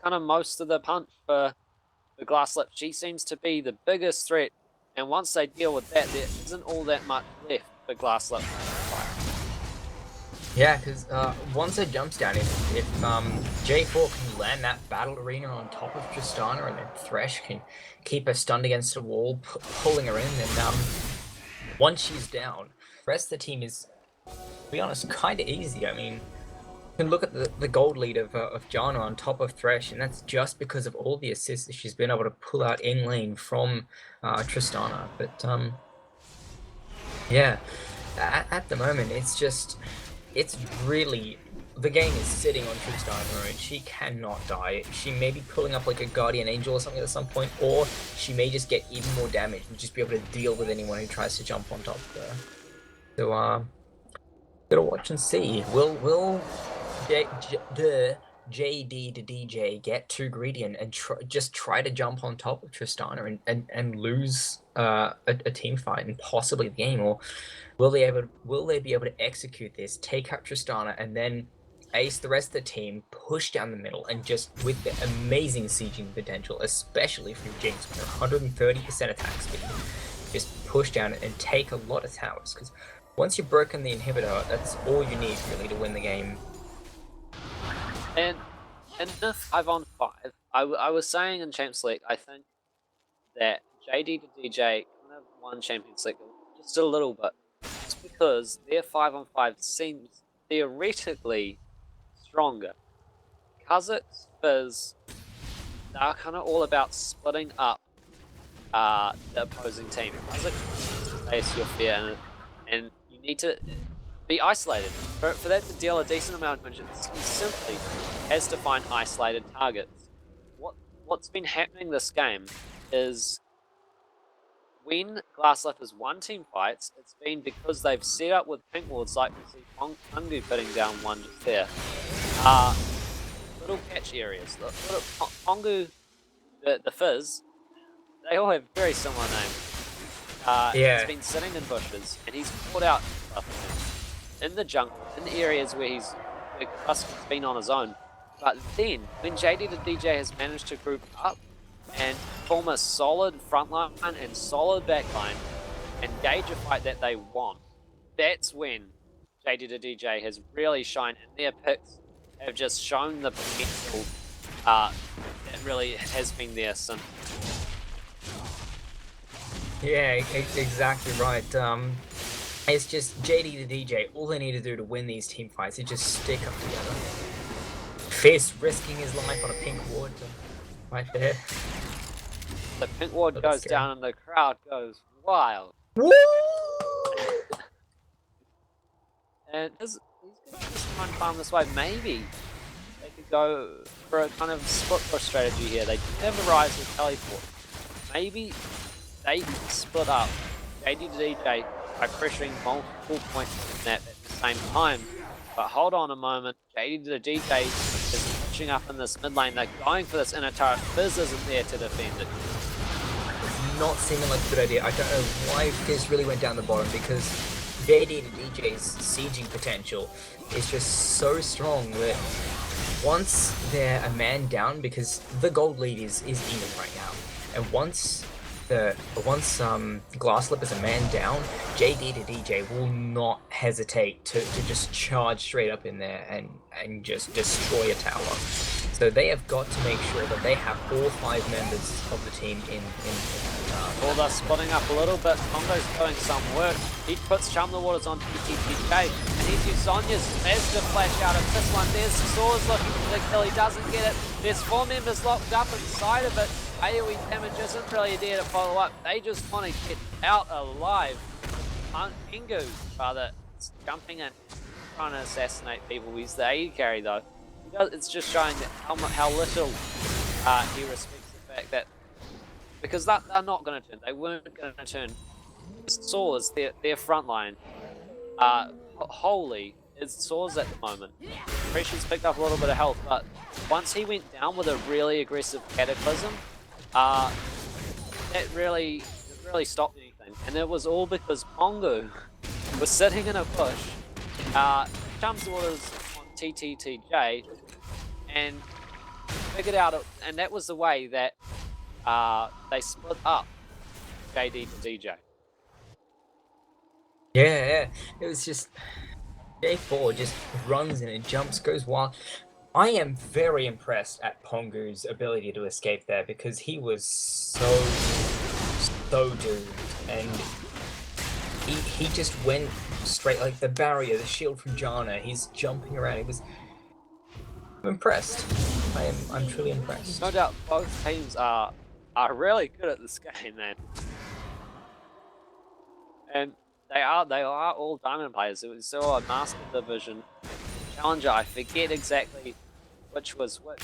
Speaker 1: kind of most of the punch for Glasslip. She seems to be the biggest threat, and once they deal with that, there isn't all that much left for Glasslip.
Speaker 2: Yeah, because once it jumps down, if J4 can land that battle arena on top of Tristana, and then Thresh can keep her stunned against the wall, pulling her in, and once she's down, the rest of the team is, to be honest, kind of easy. I mean, you can look at the gold lead of Janna on top of Thresh, and that's just because of all the assists that she's been able to pull out in lane from Tristana. But yeah, at the moment, it's really, the game is sitting on Tristana, and she cannot die. She may be pulling up like a Guardian Angel or something at some point, or she may just get even more damage and just be able to deal with anyone who tries to jump on top of her. So, gotta watch and see. Will the JD to DJ get too greedy and just try to jump on top of Tristana and lose a team fight and possibly the game, or will they be able to execute this, take out Tristana, and then ace the rest of the team, push down the middle, and just with the amazing sieging potential, especially from Jinx with 130% attack speed, just push down and take a lot of towers, because once you've broken the inhibitor, that's all you need really to win the game.
Speaker 1: And in the 5-on-5, I was saying in Champions League, I think that JD to DJ kind of won Champions League just a little bit. It's because their 5-on-5 seems theoretically stronger. Kazakh's Fizz, they're kind of all about splitting up the opposing team. Kazakh's face your fear, and you need to be isolated. For that to deal a decent amount of damage, he simply has to find isolated targets. What's been happening this game is when Glasslip has won team fights, it's been because they've set up with pink wards, like we see Pongu putting down one just there. Little catch areas. Pongu, the Fizz, they all have very similar names.
Speaker 2: Yeah.
Speaker 1: He's been sitting in bushes, and he's pulled out in the jungle, in areas where Husk's been on his own. But then, when JD to DJ has managed to group up and form a solid front line and solid back line, and gauge a fight that they want, that's when JD to DJ has really shined, and their picks have just shown the potential that really has been there since.
Speaker 2: Yeah, exactly right. It's just JD to DJ. All they need to do to win these team fights is just stick up together. Fizz risking his life on a pink ward, right there.
Speaker 1: The pink ward goes down and the crowd goes wild.
Speaker 2: Woo!
Speaker 1: And he's going to just try and farm this way. Maybe they could go for a kind of split push strategy here. They have a rise with teleport. Maybe they split up JD to DJ by pressuring multiple points in that at the same time. But hold on a moment, JD to DJ is pushing up in this mid lane. They're going for this inner turret. Fizz isn't there to defend it.
Speaker 2: It's not seeming like a good idea. I don't know why Fizz really went down the bottom, because JD to DJ's sieging potential is just so strong that once they're a man down, because the gold lead is even right now, and once Glasslip is a man down, JD to DJ will not hesitate to just charge straight up in there and just destroy a tower. So they have got to make sure that they have all 5 members of the team in
Speaker 1: Well, they're splitting up a little bit. Congo's doing some work. He puts Chum the Waters on TTTK, and he's used Sonya's as the flash out of this one. There's Soars looking for the kill. He doesn't get it. There's 4 members locked up inside of it. AoE damage isn't really there to follow up. They just want to get out alive. Pingu, rather, is jumping in, trying to assassinate people. He's the AE carry, though. It's just showing that how little he respects the fact that, because they're not going to turn. They weren't going to turn. Soars, their front line, wholly is Soars at the moment. Pressure's picked up a little bit of health, but once he went down with a really aggressive Cataclysm, that really stopped anything. And it was all because Pongu was sitting in a bush, Chums was on TTTJ, and figured out, and that was the way that they split up JD to DJ.
Speaker 2: Yeah, it was just J4 just runs in and jumps, goes wild. I am very impressed at Pongu's ability to escape there, because he was so doomed, and he just went straight, like the barrier, the shield from Janna. He's jumping around. I'm impressed. I'm truly impressed.
Speaker 1: No doubt, both teams are really good at this game, man. And they are all diamond players. It was still a Master Division Challenger. I forget exactly which was which.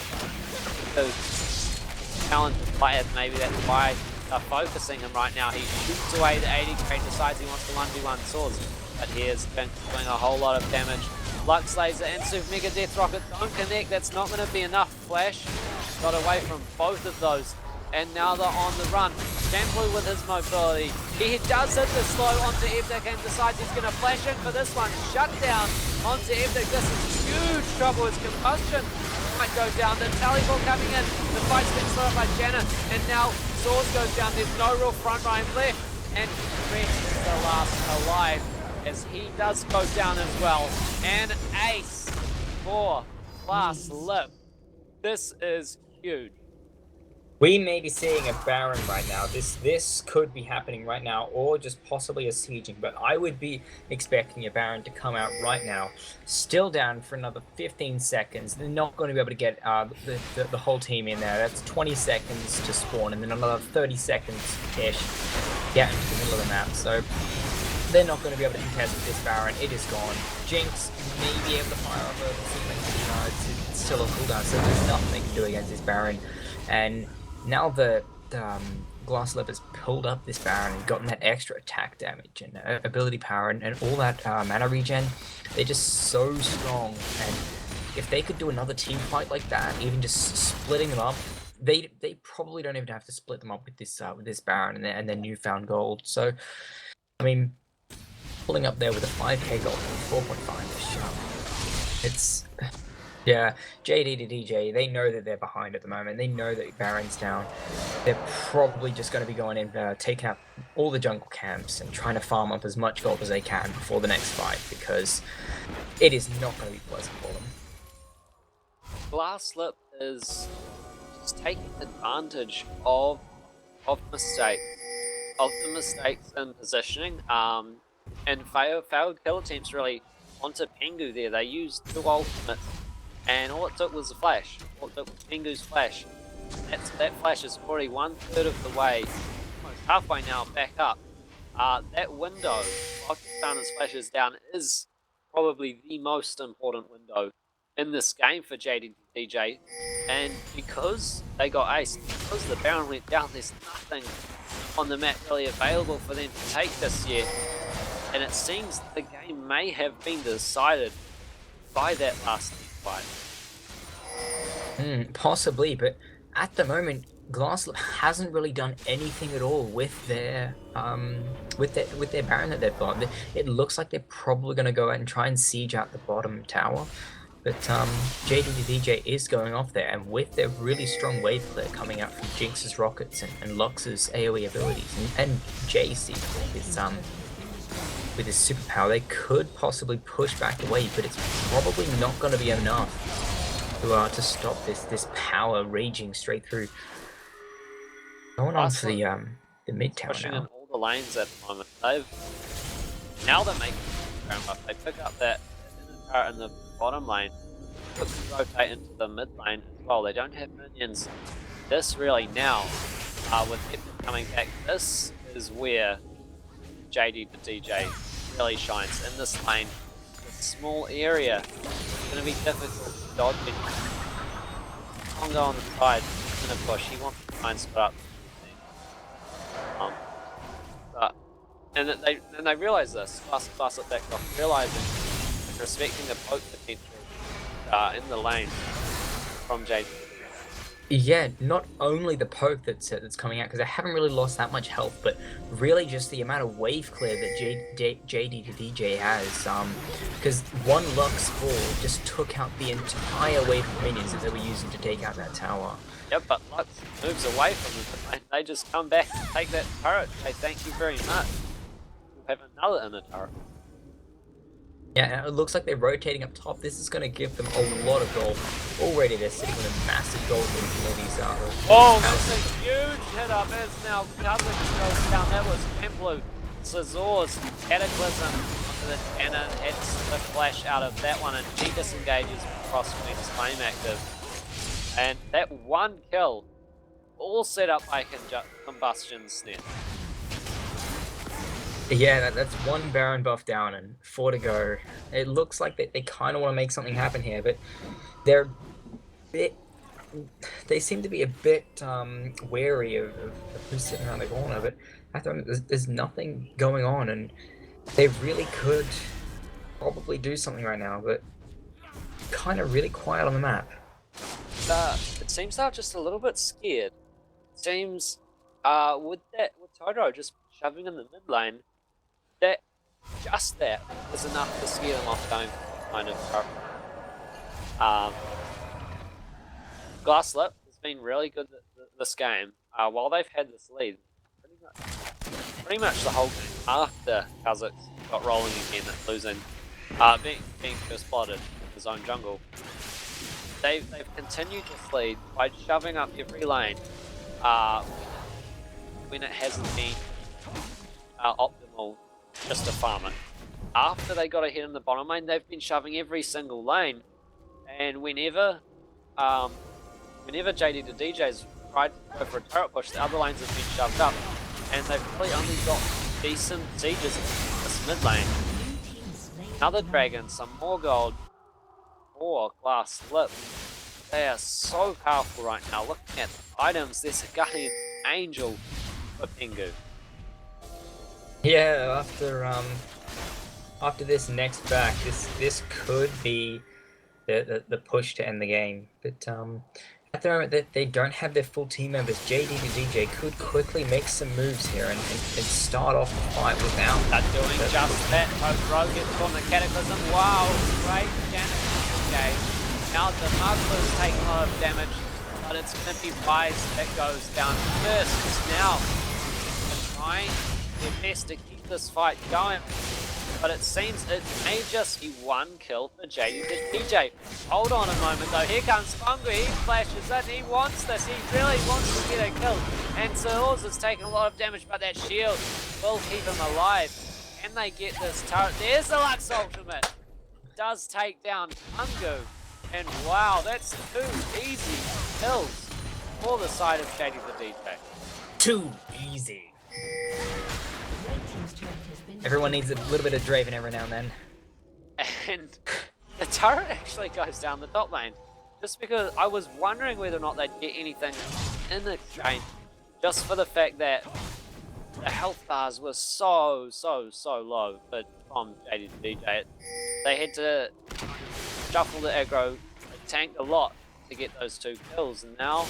Speaker 1: Because Challenger players, maybe that's why they're focusing him right now. He shoots away the 80k and decides he wants to 1v1 Swords. But here's Pink doing a whole lot of damage. Lux Laser and Super Mega Death Rocket don't connect. That's not going to be enough. Flash got away from both of those. And now they're on the run. Shampoo with his mobility. He does hit the slow onto Evdic and decides he's going to flash in for this one. Shut down onto Evdic. This is huge trouble. His combustion might go down. The Taliball coming in. The fight's been slowed up by Janna. And now Swords goes down. There's no real front line left. And Rex is the last alive as he does go down as well. And ace for Glasslip. This is huge.
Speaker 2: We may be seeing a Baron right now. This could be happening right now, or just possibly a sieging, but I would be expecting a Baron to come out right now. Still down for another 15 seconds. They're not going to be able to get the whole team in there. That's 20 seconds to spawn, and then another 30 seconds-ish get into the middle of the map. So they're not going to be able to contest with this Baron. It is gone. Jinx may be able to fire off a ceiling. It's still a cooldown, so there's nothing they can do against this Baron. And now the Glasslip has pulled up this Baron and gotten that extra attack damage and ability power and all that mana regen. They're just so strong, and if they could do another team fight like that, even just splitting them up, they probably don't even have to split them up with this Baron and their newfound gold. So, I mean, pulling up there with a 5k gold for 4.5 is it's. Yeah, JD to DJ, they know that they're behind at the moment. They know that Baron's down. They're probably just going to be going in, taking out all the jungle camps and trying to farm up as much gold as they can before the next fight, because it is not going to be pleasant for them.
Speaker 1: Glasslip is just taking advantage of the mistakes in positioning, and failed kill attempts really onto Pingu there. They used 2 ultimates. And all it took was a flash. All it took was Pingu's flash. That flash is already 1/3 of the way, almost halfway now, back up. That window, after Founder's flash is down, is probably the most important window in this game for JD DJ. And because they got aced, because the Baron went down, there's nothing on the map really available for them to take this year. And it seems the game may have been decided by that last fight.
Speaker 2: Possibly, but at the moment, Glasslip hasn't really done anything at all with their with their Baron that they've got. It looks like they're probably going to go out and try and siege out the bottom tower. But JD the DJ is going off there, and with their really strong wave clear coming out from Jinx's rockets and Lux's AoE abilities, and JC with his superpower, they could possibly push back the wave, but it's probably not going to be enough to stop this power raging straight through. Going on for the mid tower
Speaker 1: pushing
Speaker 2: now.
Speaker 1: in all the lanes at the moment. Now they're making ground buff. They pick up that inner turret in the bottom lane, quickly rotate into the mid lane as well. They don't have minions. This really now, with Epton coming back, this is where JD the DJ really shines. In this lane, this small area, it's going to be difficult to dodge it. Congo on the side, he's going to push. He wants to try and split up. And they realise this. Glasslip backed off, realising and respecting the poke potential in the lane from JD.
Speaker 2: Yeah, not only the poke that's coming out, because they haven't really lost that much health, but really just the amount of wave clear that JD to DJ has. Because one Lux Ball just took out the entire wave of minions that they were using to take out that tower.
Speaker 1: Yep, but Lux moves away from them, and they just come back and take that turret. They thank you very much. We'll have another inner turret.
Speaker 2: Yeah, it looks like they're rotating up top. This is going to give them a lot of gold. Already they're sitting with a massive gold lead from all these
Speaker 1: oh, that's a huge hit up as now Coverage goes down. That was Templu. Cezor's Cataclysm onto the cannon, hits the flash out of that one, and she disengages across Queen's Flame active. And that one kill, all set up by Combustion Snare.
Speaker 2: Yeah, that's one Baron buff down and 4 to go. It looks like they kind of want to make something happen here, but they seem to be a bit wary of who's sitting around the corner, but at the moment there's nothing going on, and they really could probably do something right now, but kind of really quiet on the map.
Speaker 1: It seems they're just a little bit scared. It seems with Totoro just shoving in the mid lane, that is enough to scare them off going kind of Glasslip has been really good this game. While they've had this lead, pretty much the whole game after Kazakhs got rolling again and losing, being first spotted in his own jungle. They've continued this lead by shoving up every lane when it hasn't been optimal just to farm it. After they got ahead in the bottom lane, they've been shoving every single lane, and whenever JD to DJ's tried to go for a turret push, the other lanes have been shoved up, and they've really only got decent sieges in this mid lane. Another dragon, some more gold for Glasslip. They are so powerful right now. Looking at the items, there's a Guardian Angel for Pengu.
Speaker 2: Yeah, after this next back, this could be the push to end the game. But at the moment that they don't have their full team members, JD to DJ could quickly make some moves here and start off the fight without.
Speaker 1: They're doing just that. Totoro gets on the Cataclysm. Wow, great damage. Now the Mugler's taking a lot of damage, but it's going to be Rise that goes down first. Now they're trying their best to keep this fight going, but it seems it may just be one kill for JD to DJ. Hold on a moment though, here comes Fungu, he flashes in, he wants this, he really wants to get a kill, and Sirors is taking a lot of damage, but that shield will keep him alive. Can they get this turret? There's the Lux ultimate! Does take down Fungu, and wow, that's 2 easy kills for the side of JD the DJ.
Speaker 2: Too easy. Everyone needs a little bit of Draven every now and then.
Speaker 1: And the turret actually goes down the top lane. Just because I was wondering whether or not they'd get anything in exchange. Just for the fact that the health bars were so low from JD to DJ. They had to shuffle the aggro. They tanked a lot to get those 2 kills. And now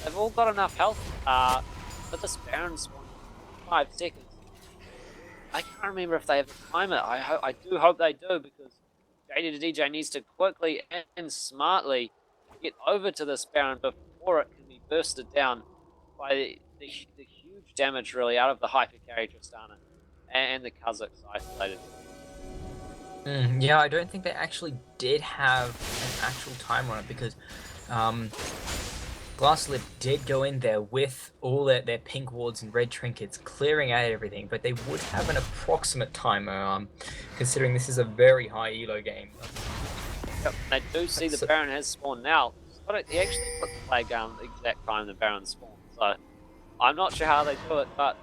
Speaker 1: they've all got enough health. But this Baron spawn 5 seconds. I can't remember if they have a timer. I do hope they do, because JD to DJ needs to quickly and smartly get over to this Baron before it can be bursted down by the huge damage really out of the hyper carry Tristana and the Kazakhs isolated.
Speaker 2: Yeah, I don't think they actually did have an actual timer on it because Glasslip did go in there with all their pink wards and red trinkets, clearing out everything, but they would have an approximate timer, considering this is a very high elo game.
Speaker 1: Yep, they do see the Baron has spawned now. He actually put the flag down the exact time the Baron spawned, so I'm not sure how they do it, but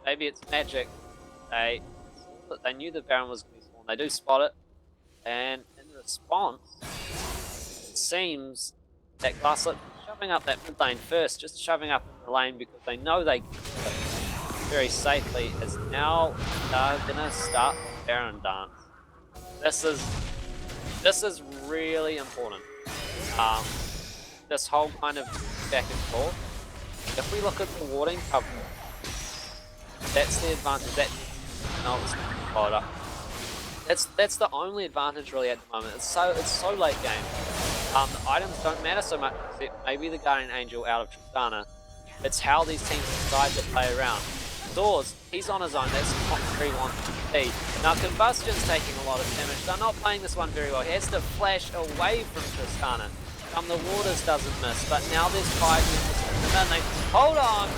Speaker 1: maybe it's magic. They knew the Baron was going to be spawned. They do spot it, and in response, it seems that Glasslip shoving up that mid lane first, just shoving up in the lane because they know they can do it very safely, is now gonna start the Baron dance. This is really important. This whole kind of back and forth. If we look at the warding cover, that's the advantage. That it's followed up. That's the only advantage really at the moment. It's so late game. The items don't matter so much, except maybe the Guardian Angel out of Tristana. It's how these teams decide to play around. Doors, he's on his own, that's not where he wants to be. Now Combustion's taking a lot of damage, they're not playing this one very well. He has to flash away from Tristana. The Waters doesn't miss, but now there's 5 minutes in the mid lane. Hold on!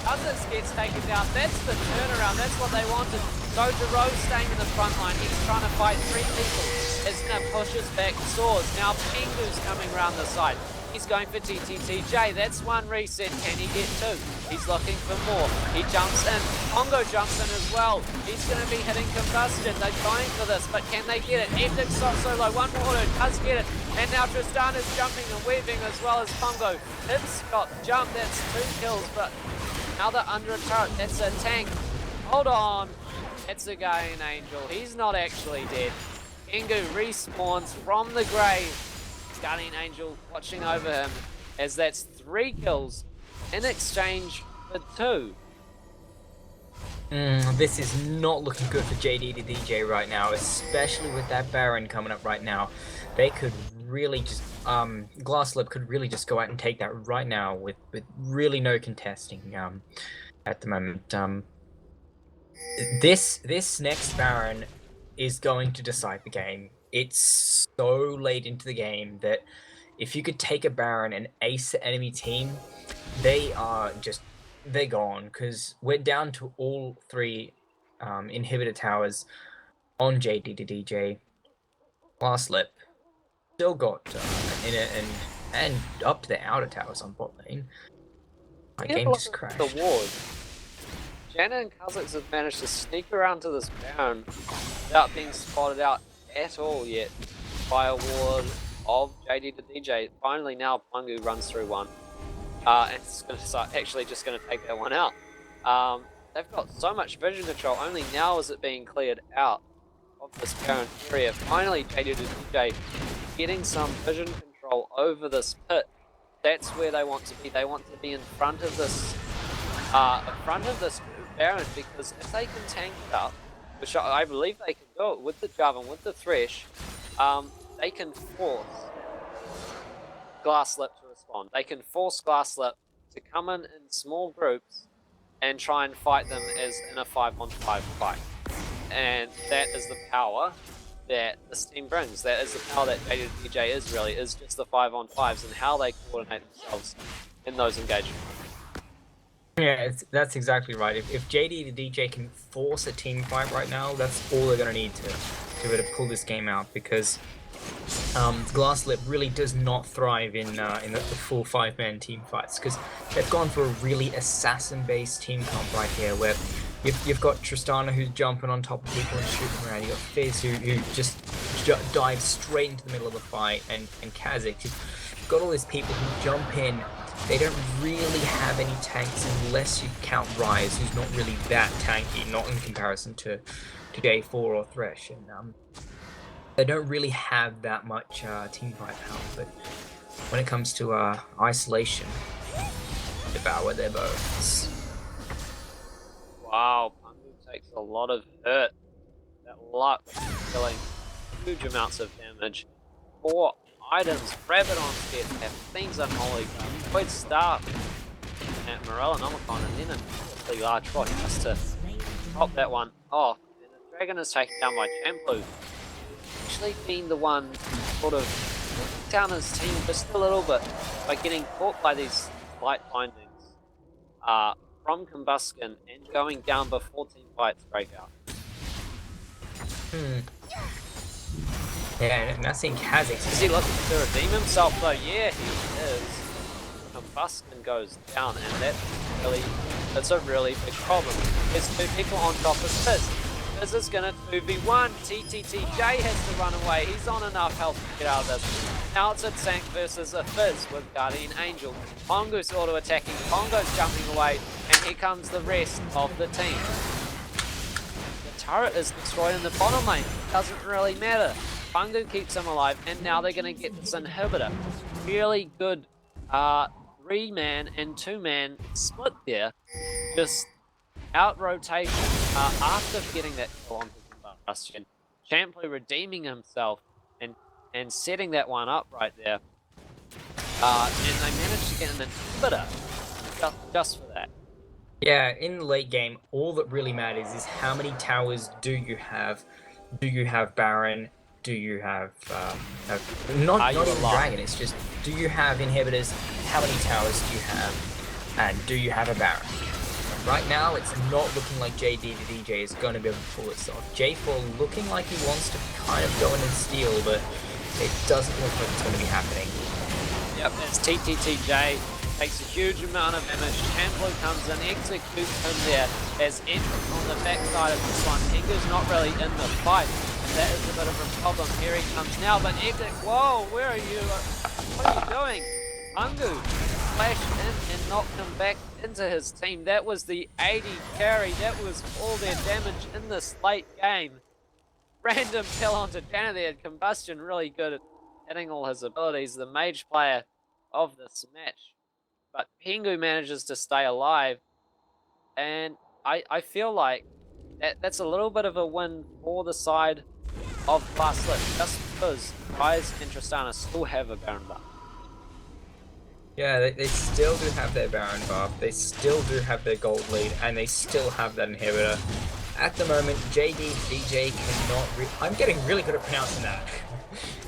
Speaker 1: Cousins gets taken down, that's the turnaround, that's what they wanted. So Dero staying in the front line, he's trying to fight 3 people. It's going to push us back Swords. Now Pingu's coming around the side. He's going for TTTJ. That's one reset. Can he get 2? He's looking for more. He jumps in. Pongo jumps in as well. He's going to be hitting Combustion. They're going for this, but can they get it? Epic shot solo. One more auto. Does get it. And now Tristana's jumping and weaving as well as Pongo. Hits got jump. That's 2 kills, but now they're under a turret. That's a tank. Hold on. It's a Guardian Angel. He's not actually dead. Pingu respawns from the grave. Guardian Angel watching over him as that's 3 kills in exchange for 2.
Speaker 2: This is not looking good for JD to DJ right now, especially with that Baron coming up right now. They could really just, Glasslip could really just go out and take that right now with really no contesting at the moment. This next Baron is going to decide the game. It's so late into the game that if you could take a Baron and ace the enemy team, they're gone, because we're down to all 3 inhibitor towers on JD to DJ. Glasslip still got inner and up to the outer towers on bot lane. My game just crashed.
Speaker 1: The ward. Janna and Kazakhs have managed to sneak around to this Baron without being spotted out at all yet by a ward of JD to DJ. Finally now Pungu runs through one. And it's going to start actually just going to take that one out. They've got so much vision control, only now is it being cleared out of this Baron area. Finally JD to DJ getting some vision control over this pit. That's where they want to be. They want to be in front of this Baron, because if they can tank it up, which I believe they can do it with the Jarvan, with the Thresh, they can force Glasslip to respond. They can force Glasslip to come in small groups and try and fight them as in a 5-on-5 fight. And that is the power that this team brings. That is the power that JD is just the 5-on-5s and how they coordinate themselves in those engagements.
Speaker 2: Yeah, that's exactly right. If JD the DJ can force a team fight right now, that's all they're going to need to be able to pull this game out, because Glasslip really does not thrive in the full 5-man team fights, because they've gone for a really assassin-based team comp right here, where you've got Tristana who's jumping on top of people and shooting around. You've got Fizz who just dives straight into the middle of the fight, and Kazakh. You've got all these people who jump in. They don't really have any tanks unless you count Rise, who's not really that tanky, not in comparison to J4 or Thresh. And they don't really have that much team fight power. But when it comes to isolation, devour their bones.
Speaker 1: Wow, Pungu takes a lot of hurt. That luck killing huge amounts of damage. 4 items, Rabbit on set, have things unholy, Void Staff at Morella Nomicon, and then a really large bot just to top that one off. And the Dragon is taken down by Champloo. Actually being the one sort of down his team just a little bit by getting caught by these light bindings from Combustion and going down before team fights break out.
Speaker 2: Yeah, and I think Kazakh.
Speaker 1: Is he looking to redeem himself though? Yeah, he is. Combustion goes down, and that's a really big problem. There's 2 people on top of Fizz. Fizz is gonna 2v1. TTTJ has to run away. He's on enough health to get out of this. Now it's a tank versus a Fizz with Guardian Angel. Pongo's auto attacking. Pongo's jumping away, and here comes the rest of the team. The turret is destroyed in the bottom lane. Doesn't really matter. Pongo keeps him alive, and now they're gonna get this inhibitor. Really good 3-man and 2-man split there. Just out rotation after getting that kill onto Combustion. Champloo redeeming himself and setting that one up right there. And they managed to get an inhibitor just for that.
Speaker 2: Yeah, in the late game, all that really matters is how many towers do you have? Do you have Baron? Do you have not even Dragon? It's just, do you have inhibitors? How many towers do you have? And do you have a Baron? Right now, it's not looking like JD the DJ is going to be able to pull this off. J4 looking like he wants to kind of go in and steal, but it doesn't look like it's going to be happening.
Speaker 1: Yep, it's TTTJ. Takes a huge amount of damage. Champloo comes in, executes him there. As Entrance on the backside of this one. Tengu's not really in the fight. That is a bit of a problem. Here he comes now, but Exec, whoa, where are you? What are you doing? Angu flashed in and knocked him back into his team. That was the 80 carry. That was all their damage in this late game. Random kill onto Jana there. Combustion really good at hitting all his abilities. The mage player of this match. But Pengu manages to stay alive. And I feel like that's a little bit of a win for the side of Glasslip, just because Rise and Tristana still have a Baron buff.
Speaker 2: Yeah, they still do have their Baron buff, they still do have their gold lead, and they still have that inhibitor. At the moment, JD, DJ cannot I'm getting really good at pronouncing that.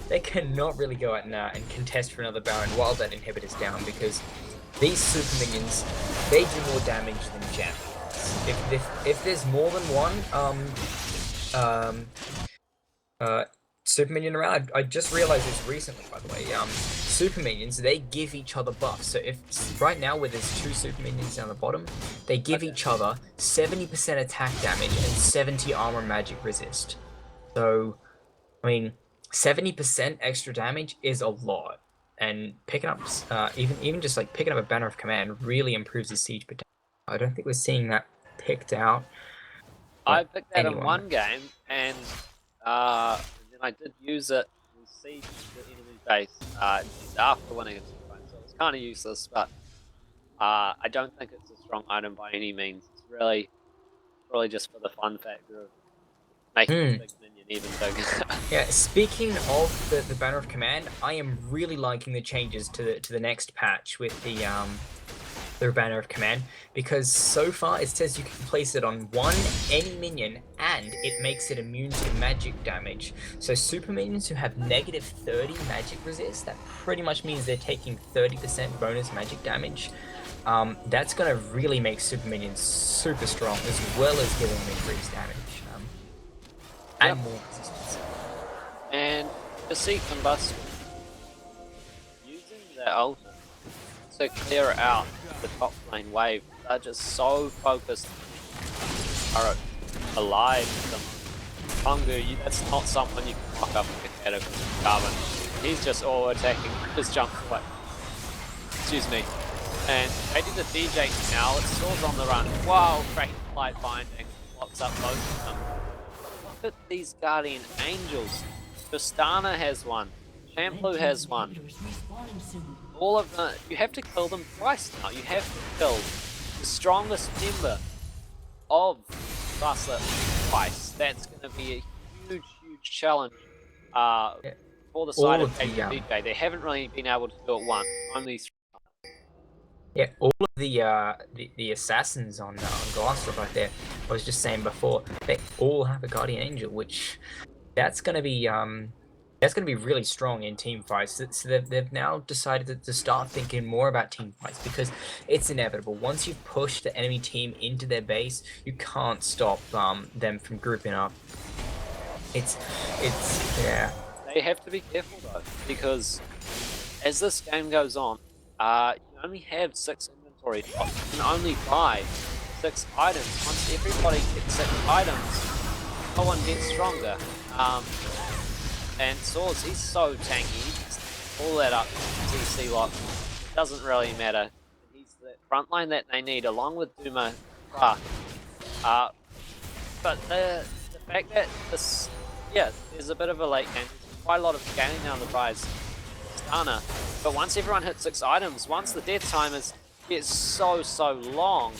Speaker 2: They cannot really go out and contest for another Baron while that inhibitor's down, because these super minions, they do more damage than champions. If there's more than one super minion around, I just realized this recently, by the way. Super minions, they give each other buffs. So if right now where there's 2 super minions down the bottom, they give each other 70% attack damage and 70 armor magic resist. So, I mean, 70% extra damage is a lot, and picking up even just like picking up a Banner of Command really improves the siege potential. I don't think we're seeing that picked out.
Speaker 1: I picked that in one game, and then I did use it to siege the enemy base after winning it, so it's kind of useless. But I don't think it's a strong item by any means. It's really just for the fun factor of making the big minion even bigger.
Speaker 2: Yeah, speaking of the Banner of Command, I am really liking the changes to the next patch with the Banner of Command, because so far it says you can place it on any minion and it makes it immune to magic damage. So super minions who have negative 30 magic resist, that pretty much means they're taking 30% bonus magic damage. That's going to really make super minions super strong, as well as giving them increased damage. And more resistance.
Speaker 1: And to see Combustion using their ultimate to clear out the top lane wave, they're just so focused are alive. Pongu, that's not someone you can lock up with a category. Carbon. He's just all attacking, just jumps away. Excuse me. And they did the DJ now, it's Swords on the run. Wow, great light binding. Locks up both of them. Look at these Guardian Angels. Tristana has one. Champloo has one. All of them, you have to kill them twice now. You have to kill the strongest member of Glasslip twice. That's going to be a huge challenge
Speaker 2: Yeah.
Speaker 1: for the side
Speaker 2: All
Speaker 1: of
Speaker 2: of the
Speaker 1: DJ. They haven't really been able to do it once, only 3.
Speaker 2: yeah, all of the assassins on Glasslip right there. I was just saying before, they all have a guardian angel, which that's gonna be really strong in team fights. So they've now decided to start thinking more about team fights because it's inevitable. Once you've pushed the enemy team into their base, you can't stop them from grouping up. It's yeah.
Speaker 1: They have to be careful though, because as this game goes on, you only have 6 inventory slots. You can only buy 6 items. Once everybody gets 6 items, no one gets stronger. And Swords, he's so tanky. He just pull that up CC lock. Doesn't really matter. He's the front line that they need, along with Duma Pra. But the fact that this, yeah, there's a bit of a late game. There's quite a lot of scanning now to buy Tristana. But once everyone hits 6 items, once the death time gets so long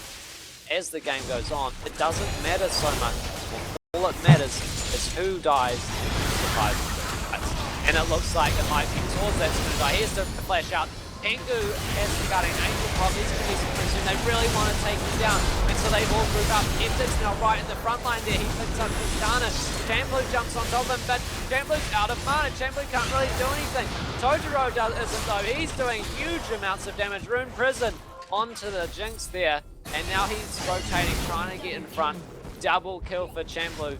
Speaker 1: as the game goes on, it doesn't matter so much. All it matters is who dies and who survives. And it looks like it might be Swords that's going to die. Here's the flash out. Tengu has the guarding angel pop. He's going to be some They really want to take him down. And so they've all grouped up. Eptic's now right in the front line there. He picks up Tristana. Jamblue jumps on top of him, but Jamblue's out of mana. Jamblue can't really do anything. Tojiro isn't though. He's doing huge amounts of damage. Rune Prison onto the Jinx there. And now he's rotating, trying to get in front. Double kill for Jamblue.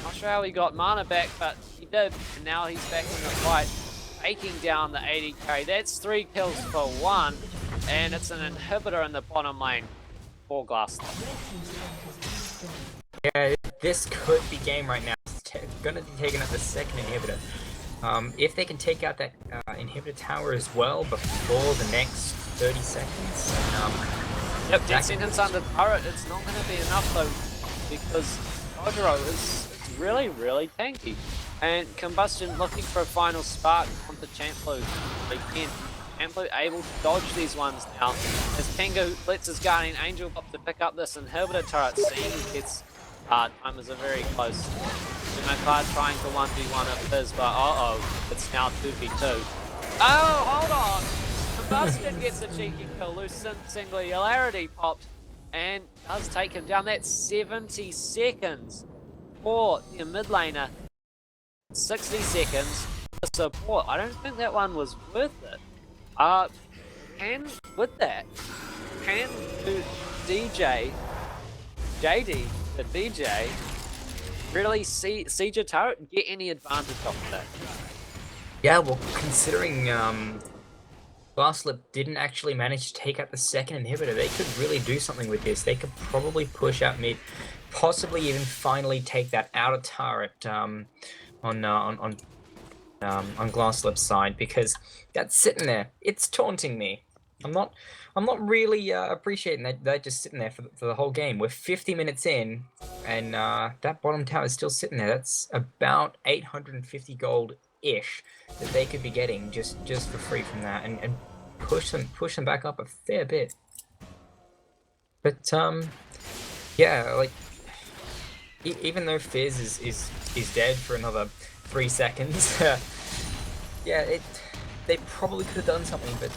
Speaker 1: Not sure how he got mana back, but he did, and now he's back in the fight, taking down the 80 carry. That's 3 kills for 1, and it's an inhibitor in the bottom lane for Glasslip.
Speaker 2: Yeah, this could be game right now. It's gonna be taking out the second inhibitor. If they can take out that inhibitor tower as well before the next 30 seconds.
Speaker 1: Yep, dead sentence under turret. It's not going to be enough though, because Tojiro is really tanky. And Combustion looking for a final spark onto Jamblue. Again, Jamblue able to dodge these ones now. As Tengu lets his Guardian Angel up to pick up this inhibitor turret, seeing gets time is a very close. Dumakar trying to 1v1 of his, but it's now 2v2. Oh, hold on! Combustion gets a cheeky kill. Loose Singularity popped and does take him down. That's 70 seconds. For the mid laner, 60 seconds for support. I don't think that one was worth it. With that, can JD, the DJ, really siege a turret and get any advantage off that?
Speaker 2: Yeah, well, considering Glasslip didn't actually manage to take out the second inhibitor, they could really do something with this. They could probably push out mid, possibly even finally take that outer turret on Glasslip's side, because that's sitting there. It's taunting me. I'm not really appreciating that just sitting there for the whole game. We're 50 minutes in, and that bottom tower is still sitting there. That's about 850 gold-ish that they could be getting just for free from that, and push them back up a fair bit. But yeah, like even though Fizz is dead for another 3 seconds, yeah, they probably could have done something, but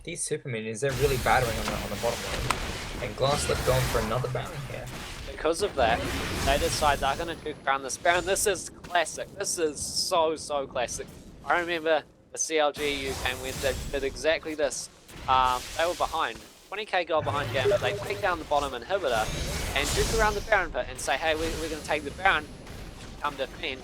Speaker 2: these super minions, they're really battering on the bottom lane. And Glasslip going for another Baron here.
Speaker 1: Because of that, they decide they're going to juke around this Baron. This is classic. This is so classic. I remember the CLG EU game when they did exactly this. They were behind. 20k gold behind Gambit. They take down the bottom inhibitor and juke around the Baron pit and say, hey, we're going to take the Baron, come defend,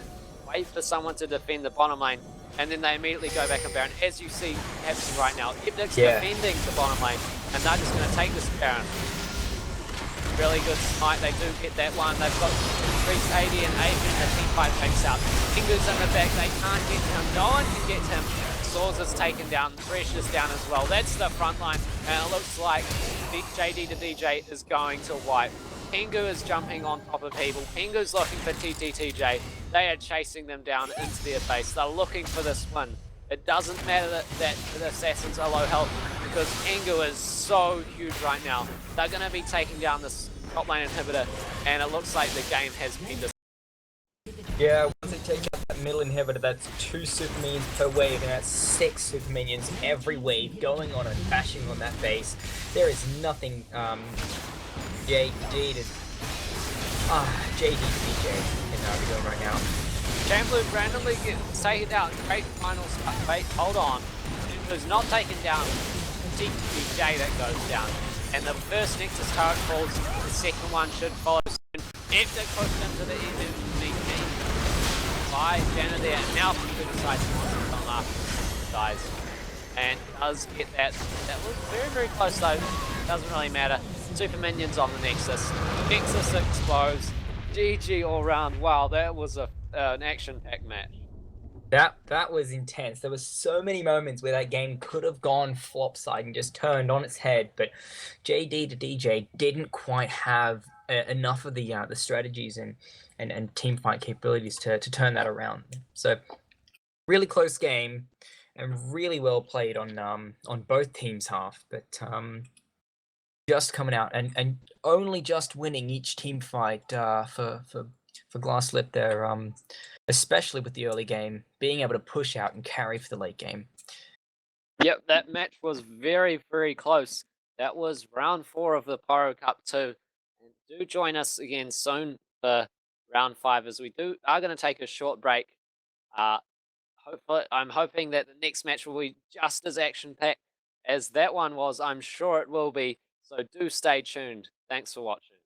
Speaker 1: wait for someone to defend the bottom lane, and then they immediately go back and Baron, as you see happening right now. Eptic's defending the bottom lane, and they're just going to take this Baron. Really good smite, they do get that one. They've got increased AD and AP, and the team fight takes out. Fingers in the back, they can't get to him, no one can get to him. Swords is taken down, Thresh is down as well. That's the front line, and it looks like JD to DJ is going to wipe. Tengu is jumping on top of people. Tengu's looking for TTTJ. They are chasing them down into their base. They're looking for this win. It doesn't matter that the assassins are low health, because Tengu is so huge right now. They're going to be taking down this top lane inhibitor, and it looks like the game has been decided.
Speaker 2: Yeah, once they take out middle inhibitor, that's 2 super minions per wave, and that's 6 super minions every wave going on and bashing on that base. There is nothing JD to DJ can be doing right now.
Speaker 1: Chamberlain randomly gets taken down. Great final spot. Wait, hold on. Chamberlain's not taken down. DJ that goes down. And the first Nexus turret falls. The second one should follow soon. Epic pushed into the enemy team by Janna there. Now he decides to come after guys. And does get that. That was very, very close though. Doesn't really matter. Super minions on the Nexus. Nexus explodes. GG all round. Wow, that was an action-packed match.
Speaker 2: That was intense. There was so many moments where that game could have gone flopside and just turned on its head, but JD to DJ didn't quite have enough of the strategies and team fight capabilities to turn that around. So really close game and really well played on both teams' half, but just coming out and only just winning each team fight for Glasslip there, especially with the early game, being able to push out and carry for the late game.
Speaker 1: Yep, that match was very, very close. That was round 4 of the Poro Cup 2. And do join us again soon for round 5 as we are going to take a short break. Hopefully, I'm hoping that the next match will be just as action-packed as that one was. I'm sure it will be. So do stay tuned. Thanks for watching.